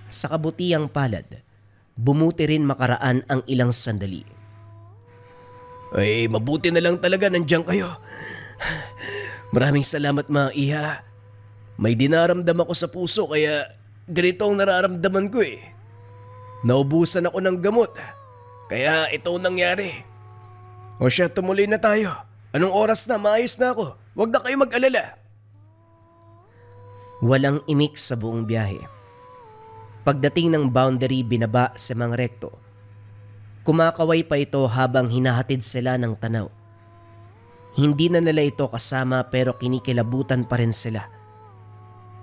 Sa kabutiang palad, bumuti rin makaraan ang ilang sandali. Ay, mabuti na lang talaga nandiyan kayo. Maraming salamat mga iha. May dinaramdam ako sa puso kaya ganito ang nararamdaman ko eh. Naubusan ako ng gamot. Kaya ito ang nangyari. O siya, tumuloy na tayo. Anong oras na? Maayos na ako. Huwag na kayo mag-alala. Walang imik sa buong biyahe. Pagdating ng boundary binaba si Mang Recto. Kumakaway pa ito habang hinahatid sila ng tanaw. Hindi na nila ito kasama pero kinikilabutan pa rin sila.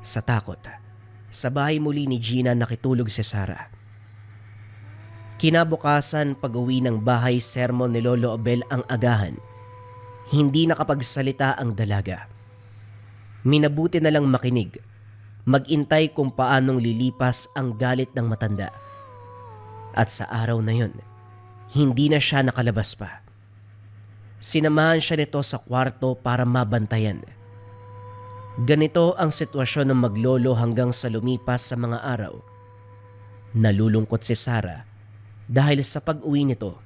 Sa takot, sa bahay muli ni Gina nakitulog si Sarah. Kinabukasan pag-uwi ng bahay sermon ni Lolo Abel ang agahan. Hindi nakapagsalita ang dalaga. Minabuti na lang makinig, magintay kung paanong lilipas ang galit ng matanda. At sa araw na yon, hindi na siya nakalabas pa. Sinamahan siya nito sa kwarto para mabantayan. Ganito ang sitwasyon ng maglolo hanggang sa lumipas sa mga araw. Nalulungkot si Sarah dahil sa pag-uwi nito,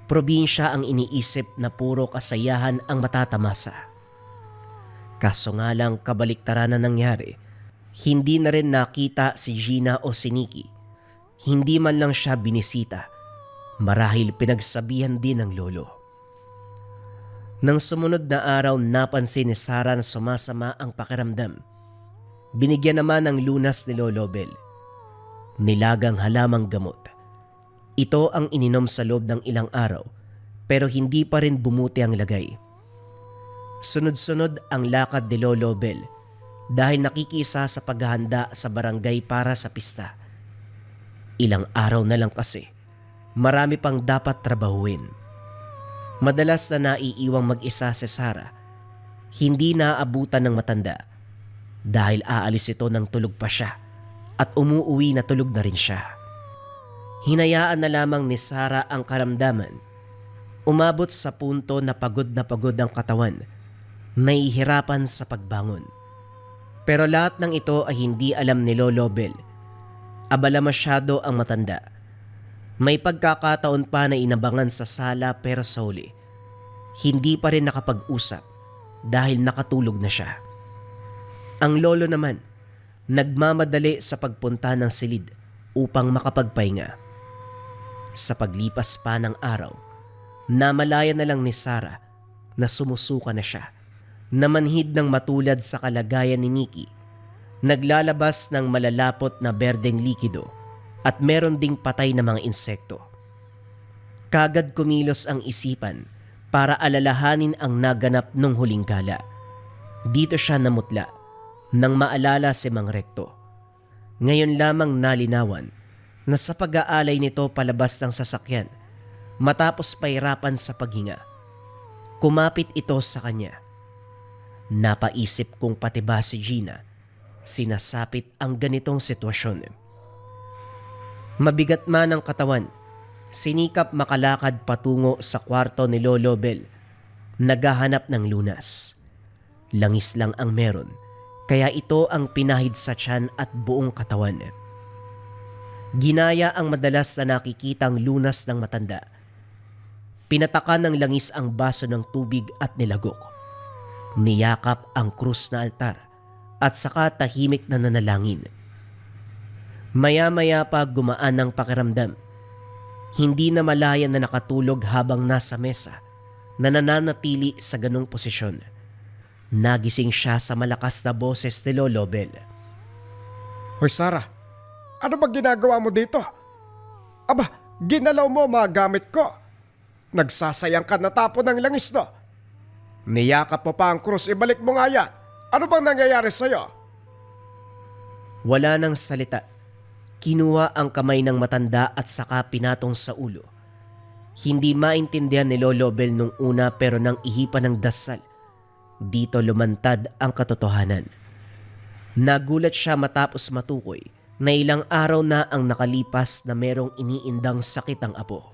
probinsya ang iniisip na puro kasayahan ang matatamasa. Kaso nga lang kabaliktaran na nangyari, hindi na rin nakita si Gina o si Nikki. Hindi man lang siya binisita, marahil pinagsabihan din ng lolo. Nang sumunod na araw napansin ni Sarah na sumasama ang pakiramdam. Binigyan naman ng lunas ni Lolo Bel. Nilagang halamang gamot. Ito ang ininom sa loob ng ilang araw pero hindi pa rin bumuti ang lagay. Sunod-sunod ang lakad ni Lolo Bel dahil nakikisa sa paghahanda sa barangay para sa pista. Ilang araw na lang kasi, marami pang dapat trabahuin. Madalas na naiiwang mag-isa si Sarah, hindi naaabutan ng matanda dahil aalis ito ng tulog pa siya at umuuwi na tulog na rin siya. Hinayaan na lamang ni Sarah ang karamdaman. Umabot sa punto na pagod ang katawan, nahihirapan sa pagbangon. Pero lahat ng ito ay hindi alam ni Lolo Bel. Abala masyado ang matanda. May pagkakataon pa na inabangan sa sala pero sa huli, hindi pa rin nakapag-usap dahil nakatulog na siya. Ang lolo naman, nagmamadali sa pagpunta ng silid upang makapagpahinga. Sa paglipas pa ng araw, namalaya na lang ni Sarah na sumusuka na siya, namanhid ng matulad sa kalagayan ni Nikki, naglalabas ng malalapot na berdeng likido at meron ding patay na mga insekto. Kagad kumilos ang isipan para alalahanin ang naganap nung huling gala. Dito siya namutla nang maalala si Mang Recto. Ngayon lamang nalinawan na sa pag-aalay nito palabas ng sasakyan matapos pahirapan sa paghinga. Kumapit ito sa kanya. Napaisip kung pati ba si Gina sinasapit ang ganitong sitwasyon. Mabigat man ang katawan, sinikap makalakad patungo sa kwarto ni Lolo Bel. Naghahanap ng lunas. Langis lang ang meron, kaya ito ang pinahid sa tiyan at buong katawan. Ginaya ang madalas na nakikitang lunas ng matanda. Pinatakan ng langis ang baso ng tubig at nilagok. Niyakap ang krus na altar at saka tahimik na nanalangin. Maya-maya pa gumaan ang pakiramdam. Hindi na malaya na nakatulog habang nasa mesa na nananatili sa ganong posisyon. Nagising siya sa malakas na boses ni Lolo Bel. Hoy Sarah, ano ba ginagawa mo dito? Aba, ginalaw mo mga gamit ko. Nagsasayang ka na tapo ng langis no. Niyakap mo pa ang krus, ibalik mo nga yan. Ano bang nangyayari sa'yo? Wala nang salita. Kinuha ang kamay ng matanda at saka pinatong sa ulo. Hindi maintindihan ni Lolo Bel nung una pero nang ihipan ng dasal, dito lumantad ang katotohanan. Nagulat siya matapos matukoy na ilang araw na ang nakalipas na merong iniindang sakit ang apo.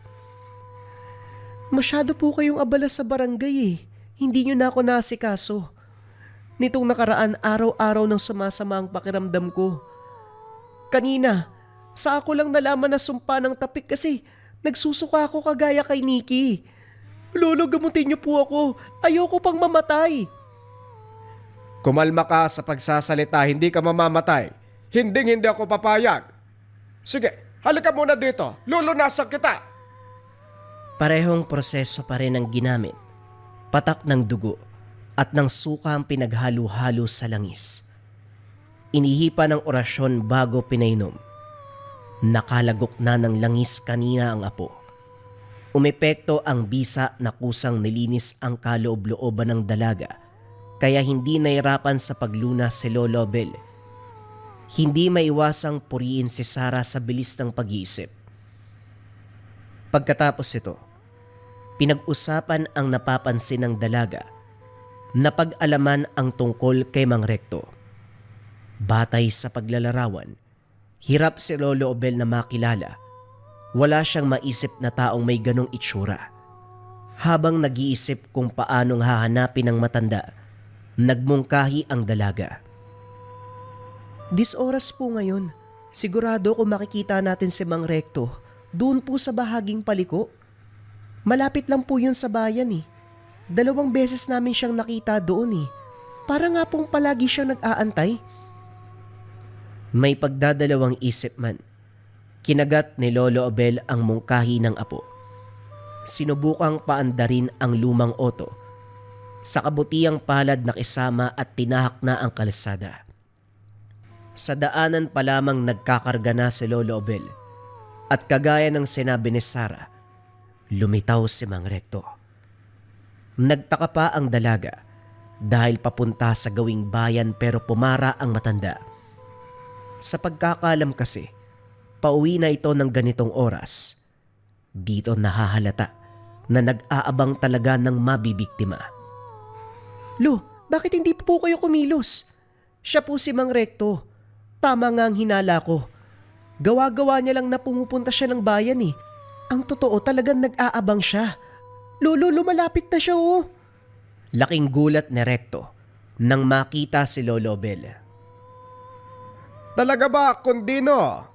Masyado po kayong abala sa barangay eh. Hindi nyo na ako nasikaso. Nitong nakaraan araw-araw ng sumasama ang pakiramdam ko. Kanina, sa ako lang nalaman na sumpa ng tapik kasi nagsusuka ako kagaya kay Nikki. Lolo, gamutin niyo po ako. Ayoko pang mamatay. Kumalma ka sa pagsasalita, hindi ka mamamatay. Hindi ako papayag. Sige, halika muna dito. Lulunasan kita. Parehong proseso pa rin ang ginamit. Patak ng dugo at ng suka ang pinaghalo-halo sa langis. Inihipa ng orasyon bago pinainom. Nakalagok na ng langis kanina ang apo. Umepekto ang bisa na kusang nilinis ang kaloob-looban ng dalaga kaya hindi nahirapan sa pagluna si Lolo Bel. Hindi maiwasang puriin si Sarah sa bilis ng pag-iisip. Pagkatapos ito, pinag-usapan ang napapansin ng dalaga. Napag-alaman ang tungkol kay Mang Recto. Batay sa paglalarawan, hirap si Lolo Obel na makilala. Wala siyang maisip na taong may ganong itsura. Habang nag-iisip kung paanong hahanapin ang matanda, nagmungkahi ang dalaga. Oras po ngayon. Sigurado kung makikita natin si Mang Recto, doon po sa bahaging paliko. Malapit lang po yun sa bayan eh. 2 beses namin siyang nakita doon eh. Para nga pong palagi siyang nag-aantay. May pagdadalawang isip man. Kinagat ni Lolo Obel ang mungkahi ng apo. Sinubukang paandarin ang lumang oto. Sa kabutiang palad nakisama at tinahak na ang kalsada. Sa daanan pa lamang nagkakarga na si Lolo Obel. At kagaya ng sinabi ni Sarah, lumitaw si Mang Recto. Nagtaka pa ang dalaga dahil papunta sa gawing bayan pero pumara ang matanda. Sa pagkakalam kasi, pauwi na ito ng ganitong oras. Dito nahahalata na nag-aabang talaga ng mabibiktima. Lo, bakit hindi po kayo kumilos? Siya po si Mang Recto. Tama nga ang hinala ko. Gawa-gawa niya lang na pumupunta siya ng bayan eh. Ang totoo talagang nag-aabang siya. Lolo, lumalapit na siya oh. Laking gulat ni Recto nang makita si Lolo Bel. Talaga ba, Kundino?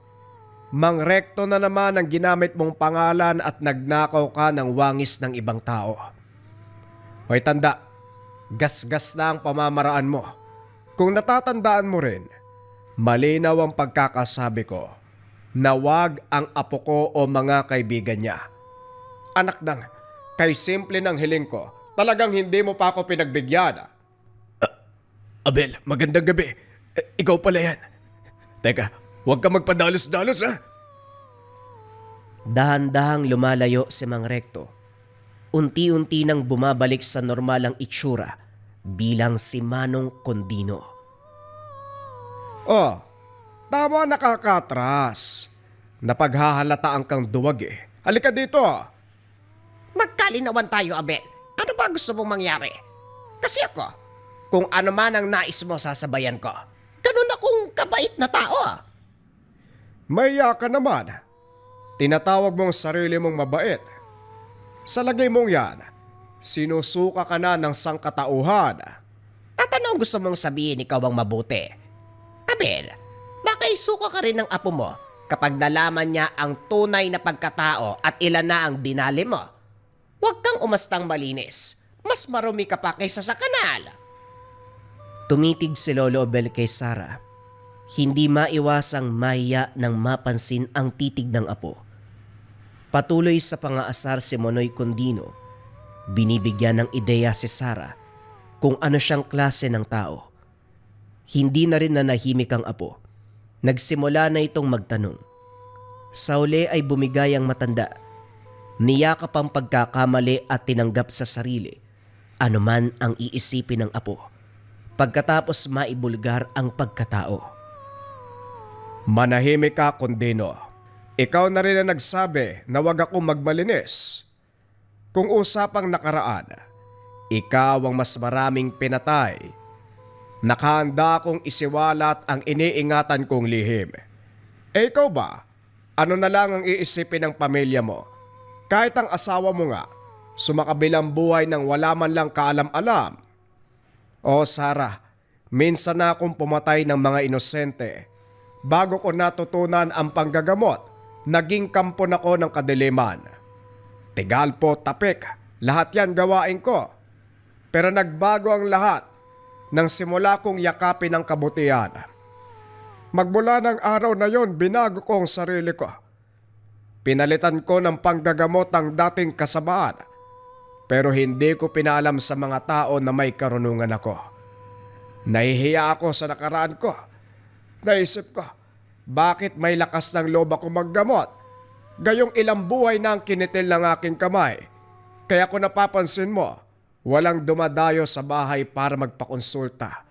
Mang Recto na naman ang ginamit mong pangalan at nagnakaw ka ng wangis ng ibang tao. Hoy tanda, gasgas na ang pamamaraan mo. Kung natatandaan mo rin, malinaw ang pagkakasabi ko na wag ang apo ko o mga kaibigan niya. Anak nang, kay simple ng hiling ko, talagang hindi mo pa ako pinagbigyan. Abel, magandang gabi. Ikaw pala yan. Teka, huwag ka magpadalos-dalos ha. Dahan-dahang lumalayo si Mang Recto. Unti-unti nang bumabalik sa normalang itsura bilang si Manong Kundino. Oh, tama nakakatras. Napaghahalataan kang duwag eh. Halika dito. Magkalinawan tayo, Abel. Ano ba gusto mong mangyari? Kasi ako, kung ano man ang nais mo sasabayan ko. Ganun akong kabait na tao. Maya ka naman. Tinatawag mong sarili mong mabait. Sa lagay mong yan, sinusuka ka na ng sangkatauhan. At ano gusto mong sabihin ikaw ang mabuti? Abel, baka isuka ka rin ng apo mo kapag nalaman niya ang tunay na pagkatao at ilan na ang dinali mo. Huwag kang umastang malinis. Mas marumi ka pa kaysa sa kanal. Tumitig si Lolo Obel kay Sarah. Hindi maiwasang mahiya nang mapansin ang titig ng apo. Patuloy sa pangaasar si Monoy Kundino. Binibigyan ng ideya si Sarah kung ano siyang klase ng tao. Hindi na rin nanahimik ang apo. Nagsimula na itong magtanong. Sa uli ay bumigay ang matanda. Niyakap ang pagkakamali at tinanggap sa sarili anuman ang iisipin ng apo. Pagkatapos maibulgar ang pagkatao. Manahimik ka, Kundino. Ikaw na rin ang nagsabi na wag akong magmalinis. Kung usapang nakaraan, ikaw ang mas maraming pinatay. Nakahanda akong isiwalat ang iniingatan kong lihim. Ikaw ba? Ano na lang ang iisipin ng pamilya mo? Kahit ang asawa mo nga, sumakabilang buhay ng wala man lang kaalam-alam. O Sarah, minsan na akong pumatay ng mga inosente. Bago ko natutunan ang panggagamot, naging kampon ako ng kadiliman. Tigalpo, tapik, lahat yan gawain ko. Pero nagbago ang lahat nang simula kong yakapin ang kabutihan. Magmula ng araw na yon, binago ko ang sarili ko. Pinalitan ko ng panggagamot ang dating kasamaan. Pero hindi ko pinalam sa mga tao na may karunungan ako. Nahihiya ako sa nakaraan ko. Naisip ko, bakit may lakas ng loob ako maggamot? Gayong ilang buhay na ang kinitil ng aking kamay. Kaya kung napapansin mo, walang dumadayo sa bahay para magpakonsulta.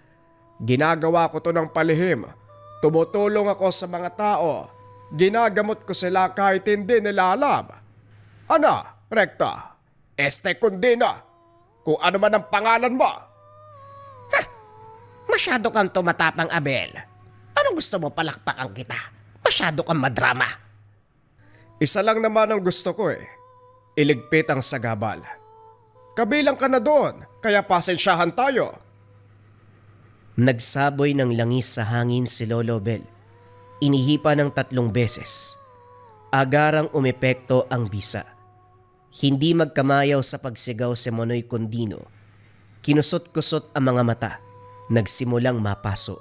Ginagawa ko to ng palihim. Tumutulong ako sa mga tao. Ginagamot ko sila kahit hindi nila alam. Ano, Rekta? Este Kundina, kung ano man ang pangalan mo. Masyado kang tumatapang, Abel. Anong gusto mo palakpakan kita? Masyado kang madrama. Isa lang naman ang gusto ko iligpit ang sagabal. Kabilang ka na doon, kaya pasensyahan tayo. Nagsaboy ng langis sa hangin si Lolo Bel. Inihipa ng 3 beses. Agarang umepekto ang bisa. Hindi magkamayaw sa pagsigaw si Monoy Condino. Kinusot-kusot ang mga mata. Nagsimulang mapaso.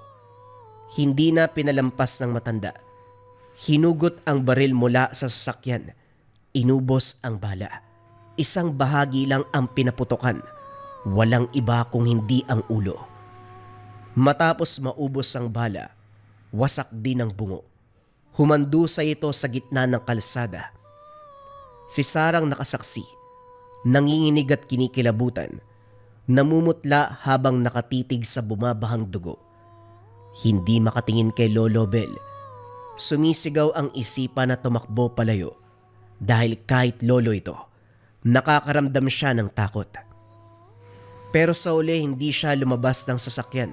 Hindi na pinalampas ng matanda. Hinugot ang baril mula sa sasakyan. Inubos ang bala. Isang bahagi lang ang pinaputokan. Walang iba kung hindi ang ulo. Matapos maubos ang bala, wasak din ang bungo. Humandusay ito sa gitna ng kalsada. Si Sarang nakasaksi, nanginginig at kinikilabutan, namumutla habang nakatitig sa bumabahang dugo. Hindi makatingin kay Lolo Bel. Sumisigaw ang isipan na tumakbo palayo dahil kahit lolo ito, nakakaramdam siya ng takot. Pero sa uli hindi siya lumabas ng sasakyan.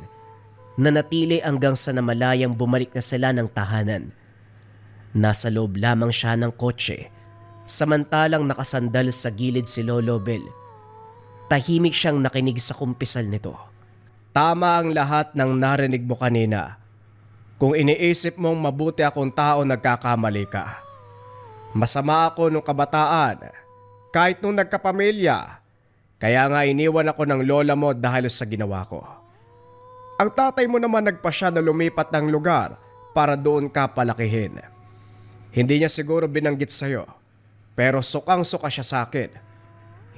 Nanatili hanggang sa namalayang bumalik na sila ng tahanan. Nasa loob lamang siya ng kotse, samantalang nakasandal sa gilid si Lolo Bel. Tahimik siyang nakinig sa kumpisal nito. Tama ang lahat ng narinig mo kanina. Kung iniisip mong mabuti akong tao, nagkakamali ka. Masama ako nung kabataan, kahit nung nagkapamilya. Kaya nga iniwan ako ng lola mo dahil sa ginawa ko. Ang tatay mo naman nagpasya na lumipat ng lugar para doon ka palakihin. Hindi niya siguro binanggit sa'yo, pero sukang-suka siya sa akin.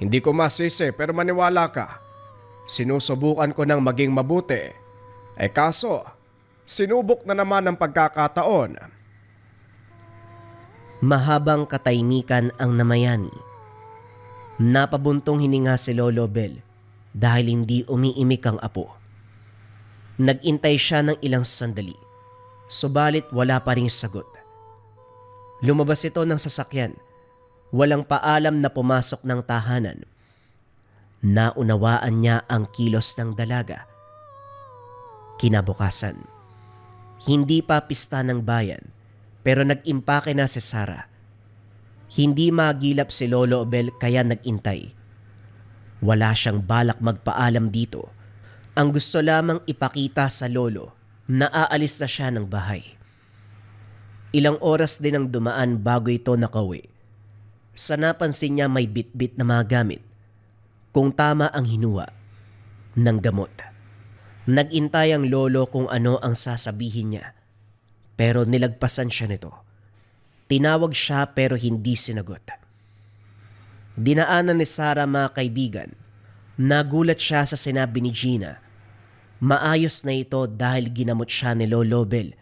Hindi ko masisi pero maniwala ka. Sinusubukan ko ng maging mabuti. Kaso, sinubok na naman ang pagkakataon. Mahabang katahimikan ang namayani. Napabuntong hininga si Lolo Bel dahil hindi umiimik ang apo. Nagintay siya ng ilang sandali, subalit wala pa ring sagot. Lumabas ito ng sasakyan, walang paalam na pumasok ng tahanan. Naunawaan niya ang kilos ng dalaga. Kinabukasan, hindi pa pista ng bayan pero nag-impake na si Sarah. Hindi magilap si Lolo Obel kaya nag-intay. Wala siyang balak magpaalam dito. Ang gusto lamang ipakita sa lolo na aalis na siya ng bahay. Ilang oras din ang dumaan bago ito nakauwi. Sa napansin niya may bitbit na mga gamit. Kung tama ang hinuha ng gamot. Nag-intay ang lolo kung ano ang sasabihin niya. Pero nilagpasan siya nito. Tinawag siya pero hindi sinagot. Dinaanan ni Sarah mga kaibigan. Nagulat siya sa sinabi ni Gina. Maayos na ito dahil ginamot siya ni Lolo Bel.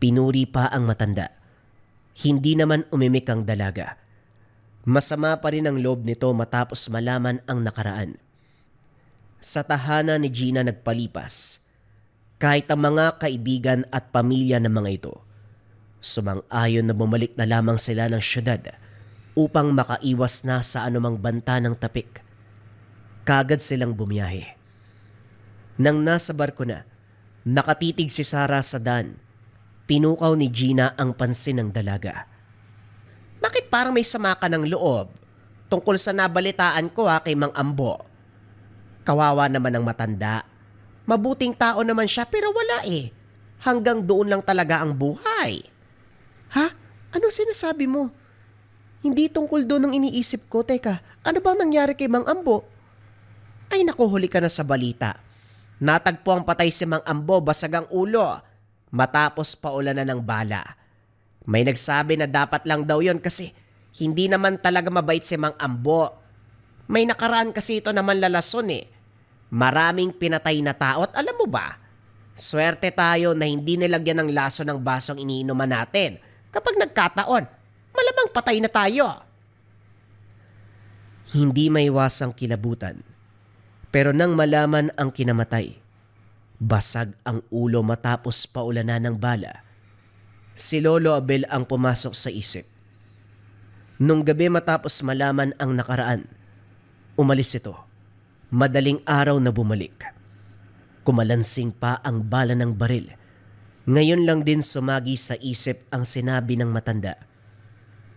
Pinuri pa ang matanda. Hindi naman umimik ang dalaga. Masama pa rin ang loob nito matapos malaman ang nakaraan. Sa tahanan ni Gina nagpalipas. Kahit ang mga kaibigan at pamilya ng mga ito, sumang-ayon na bumalik na lamang sila ng syudad upang makaiwas na sa anumang banta ng tapik. Kagad silang bumiyahe. Nang nasa barko na, nakatitig si Sarah sa daan. Pinukaw ni Gina ang pansin ng dalaga. Bakit parang may sama ka ng loob? tungkol sa nabalitaan ko kay Mang Ambo. Kawawa naman ang matanda. Mabuting tao naman siya pero wala eh. Hanggang doon lang talaga ang buhay. Ha? Ano sinasabi mo? Hindi tungkol doon ang iniisip ko. Teka, ano bang nangyari kay Mang Ambo? Ay naku, huli ka na sa balita. Natagpo ang patay si Mang Ambo, basag ang ulo. Matapos paulanan ng bala. May nagsabi na dapat lang daw yon kasi hindi naman talaga mabait si Mang Ambo. May nakaraan kasi ito naman lalason eh. Maraming pinatay na tao at alam mo ba? Swerte tayo na hindi nilagyan ng laso ng basong iniinuman natin. Kapag nagkataon, malamang patay na tayo. Hindi maiwasang kilabutan. Pero nang malaman ang kinamatay, basag ang ulo matapos paulanan ng bala. Si Lolo Abel ang pumasok sa isip. Nung gabi matapos malaman ang nakaraan, umalis ito. Madaling araw na bumalik. Kumalansing pa ang bala ng baril. Ngayon lang din sumagi sa isip ang sinabi ng matanda.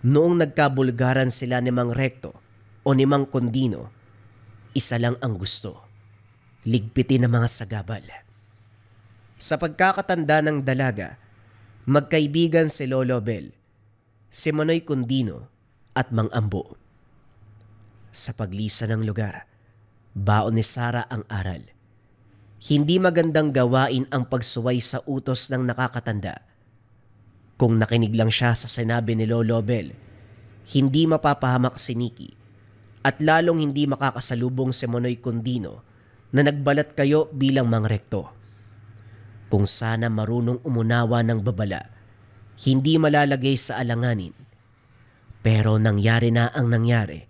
Noong nagkabulgaran sila ni Mang Recto o ni Mang Condino, isa lang ang gusto. Ligpitin ang mga sagabal. Sa pagkakatanda ng dalaga, magkaibigan si Lolo Abel, si Manoy Condino at Mang Ambo. Sa paglisan ng lugar, baon ni Sara ang aral. Hindi magandang gawain ang pagsuway sa utos ng nakakatanda. Kung nakinig lang siya sa sinabi ni Lolo Abel, hindi mapapahamak si Nikki at lalong hindi makakasalubong si Manoy Condino na nagbalat kayo bilang Mang Recto. Kung sana marunong umunawa ng babala, hindi malalagay sa alanganin. Pero nangyari na ang nangyari.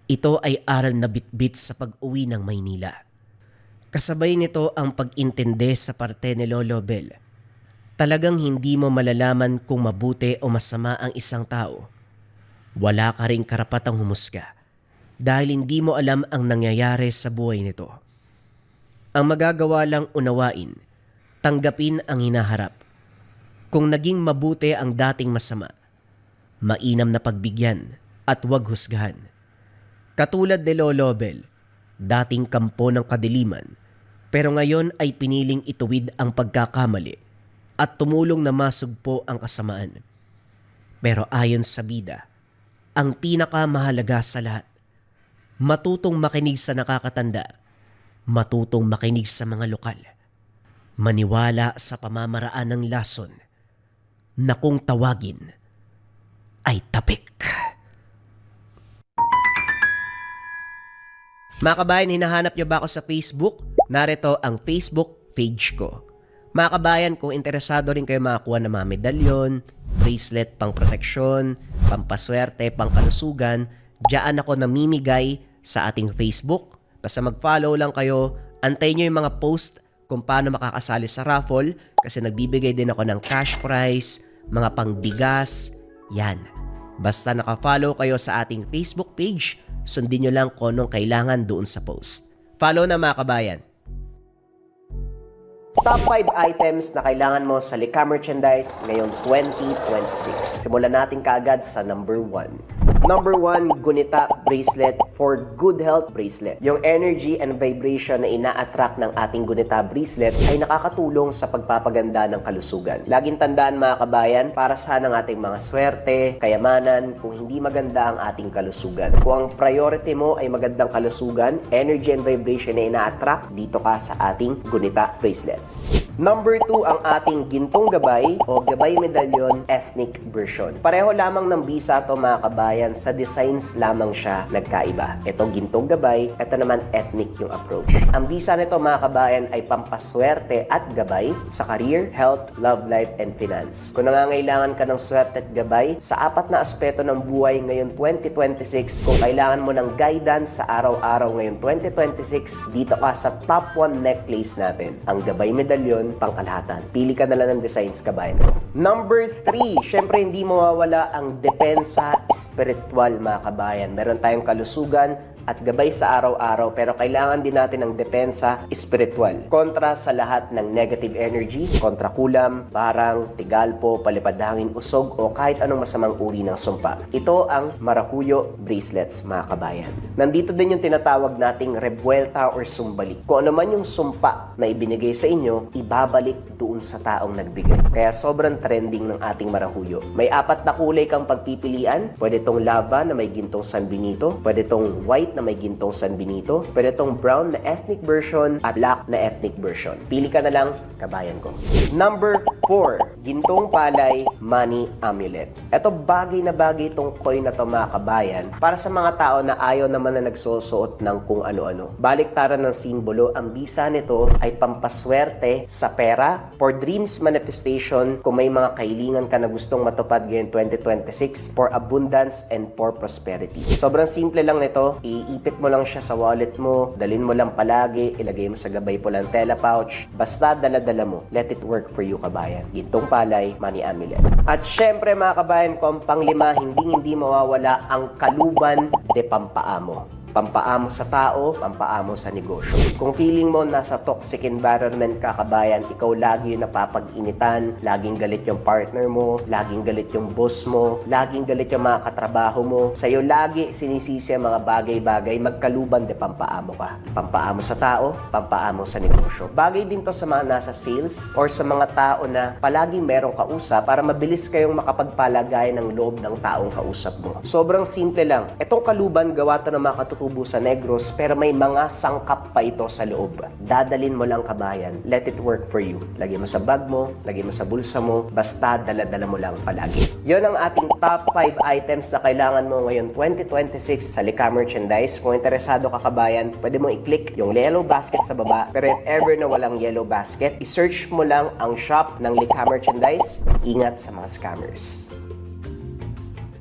Ito ay aral na bitbit sa pag-uwi ng Maynila. Kasabay nito ang pag-intindi sa parte ni Lolo Abel. Talagang hindi mo malalaman kung mabuti o masama ang isang tao. Wala ka ring karapatang humusga dahil hindi mo alam ang nangyayari sa buhay nito. Ang magagawa lang unawain, tanggapin ang hinaharap. Kung naging mabuti ang dating masama, mainam na pagbigyan at huwag husgahan. Katulad ni Lolo Abel, dating kampo ng kadiliman, pero ngayon ay piniling ituwid ang pagkakamali at tumulong na masugpo ang kasamaan. Pero ayon sa bida, ang pinakamahalaga sa lahat, matutong makinig sa nakakatanda, matutong makinig sa mga lokal, maniwala sa pamamaraan ng lason na kung tawagin ay tapik. Mga kabayan, hinahanap niyo ba ako sa Facebook? Narito ang Facebook page ko. Mga kabayan, kung interesado rin kayo makakuha ng mga medalyon, bracelet pang proteksyon, pampaswerte, pang kalusugan, diyan ako namimigay sa ating Facebook. Basta mag-follow lang kayo, antayin nyo yung mga post kung paano makakasali sa raffle kasi nagbibigay din ako ng cash prize, mga pangbigas, yan. Basta naka-follow kayo sa ating Facebook page, sundin nyo lang kung anong kailangan doon sa post. Follow na mga kabayan. Top 5 items na kailangan mo sa Lika Merchandise ngayong 2026. Simulan natin kaagad sa number 1. Number 1, Gunita Bracelet for Good Health Bracelet. Yung energy and vibration na ina-attract ng ating Gunita Bracelet ay nakakatulong sa pagpapaganda ng kalusugan. Laging tandaan mga kabayan, para saan ang ating mga swerte, kayamanan, kung hindi maganda ang ating kalusugan. Kung ang priority mo ay magandang kalusugan, energy and vibration na ina-attract, dito ka sa ating Gunita Bracelets. Number 2, ang ating Gintong Gabay o Gabay Medallion Ethnic Version. Pareho lamang ng bisa to mga kabayan, sa designs lamang siya nagkaiba. Ito Gintong Gabay, ito naman ethnic yung approach. Ang bisa nito mga kabayan ay pampaswerte at gabay sa career, health, love life, and finance. Kung nangangailangan ka ng swerte at gabay sa apat na aspeto ng buhay ngayon 2026, kung kailangan mo ng guidance sa araw-araw ngayon 2026, dito ka sa top 1 necklace natin, ang Gabay Medallion pangkalahatan. Pili ka na lang ng designs kabayan. Number 3, syempre hindi mawawala ang depensa spiritual mga kabayan. Meron tayong kalusugan, at gabay sa araw-araw, pero kailangan din natin ng depensa espiritual. Kontra sa lahat ng negative energy, kontra kulam, barang, tigalpo, palipad hangin, usog o kahit anong masamang uri ng sumpa. Ito ang Maracuyo bracelets, mga kabayan. Nandito din yung tinatawag nating revuelta or sumbalik. Kung ano man yung sumpa na ibinigay sa inyo, ibabalik doon sa taong nagbigay. Kaya sobrang trending ng ating Maracuyo. May 4 na kulay kang pagpipilian. Pwede tong lava na may gintong San Benito, pwede tong white na may gintong San Benito, pwede tong brown na ethnic version at black na ethnic version. Pili ka na lang, kabayan ko. Number 4, gintong palay money amulet. Ito bagay na bagay itong coin na to, mga kabayan, para sa mga tao na ayaw naman na nagsusuot ng kung ano-ano. Baliktaran ng simbolo, ang bisa nito ay pampaswerte sa pera, for dreams manifestation, kung may mga kahilingan ka na gustong matupad ngayong 2026, for abundance and for prosperity. Sobrang simple lang nito, iipit mo lang siya sa wallet mo, dalhin mo lang palagi, ilagay mo sa gabay pulantela pouch, basta dala-dala mo. Let it work for you, kabayan. Gintong palay, money amulet. At syempre, mga kabayan ko, ang panglima, hindi mawawala ang kaluban de pampaamo. Pampaamo sa tao, pampaamo sa negosyo. Kung feeling mo nasa toxic environment ka, kabayan, ikaw lagi yung napapag-initan, laging galit yung partner mo, laging galit yung boss mo, laging galit yung mga katrabaho mo, sa'yo lagi sinisisi ang mga bagay-bagay, magkaluban de pampaamo ka. Pampaamo sa tao, pampaamo sa negosyo. Bagay din to sa mga nasa sales or sa mga tao na palaging merong kausap para mabilis kayong makapagpalagay ng loob ng taong kausap mo. Sobrang simple lang. Itong kaluban, gawa to ng mga katutubo sa Negros, pero may mga sangkap pa ito sa loob. Dadalin mo lang, kabayan. Let it work for you. Lagay mo sa bag mo, lagay mo sa bulsa mo, basta dala-dala mo lang palagi. Yon ang ating top 5 items na kailangan mo ngayon 2026 sa Likha Merchandise. Kung interesado ka, kabayan, pwede mo i-click yung yellow basket sa baba, pero if ever na walang yellow basket, i-search mo lang ang shop ng Likha Merchandise. Ingat sa mga scammers.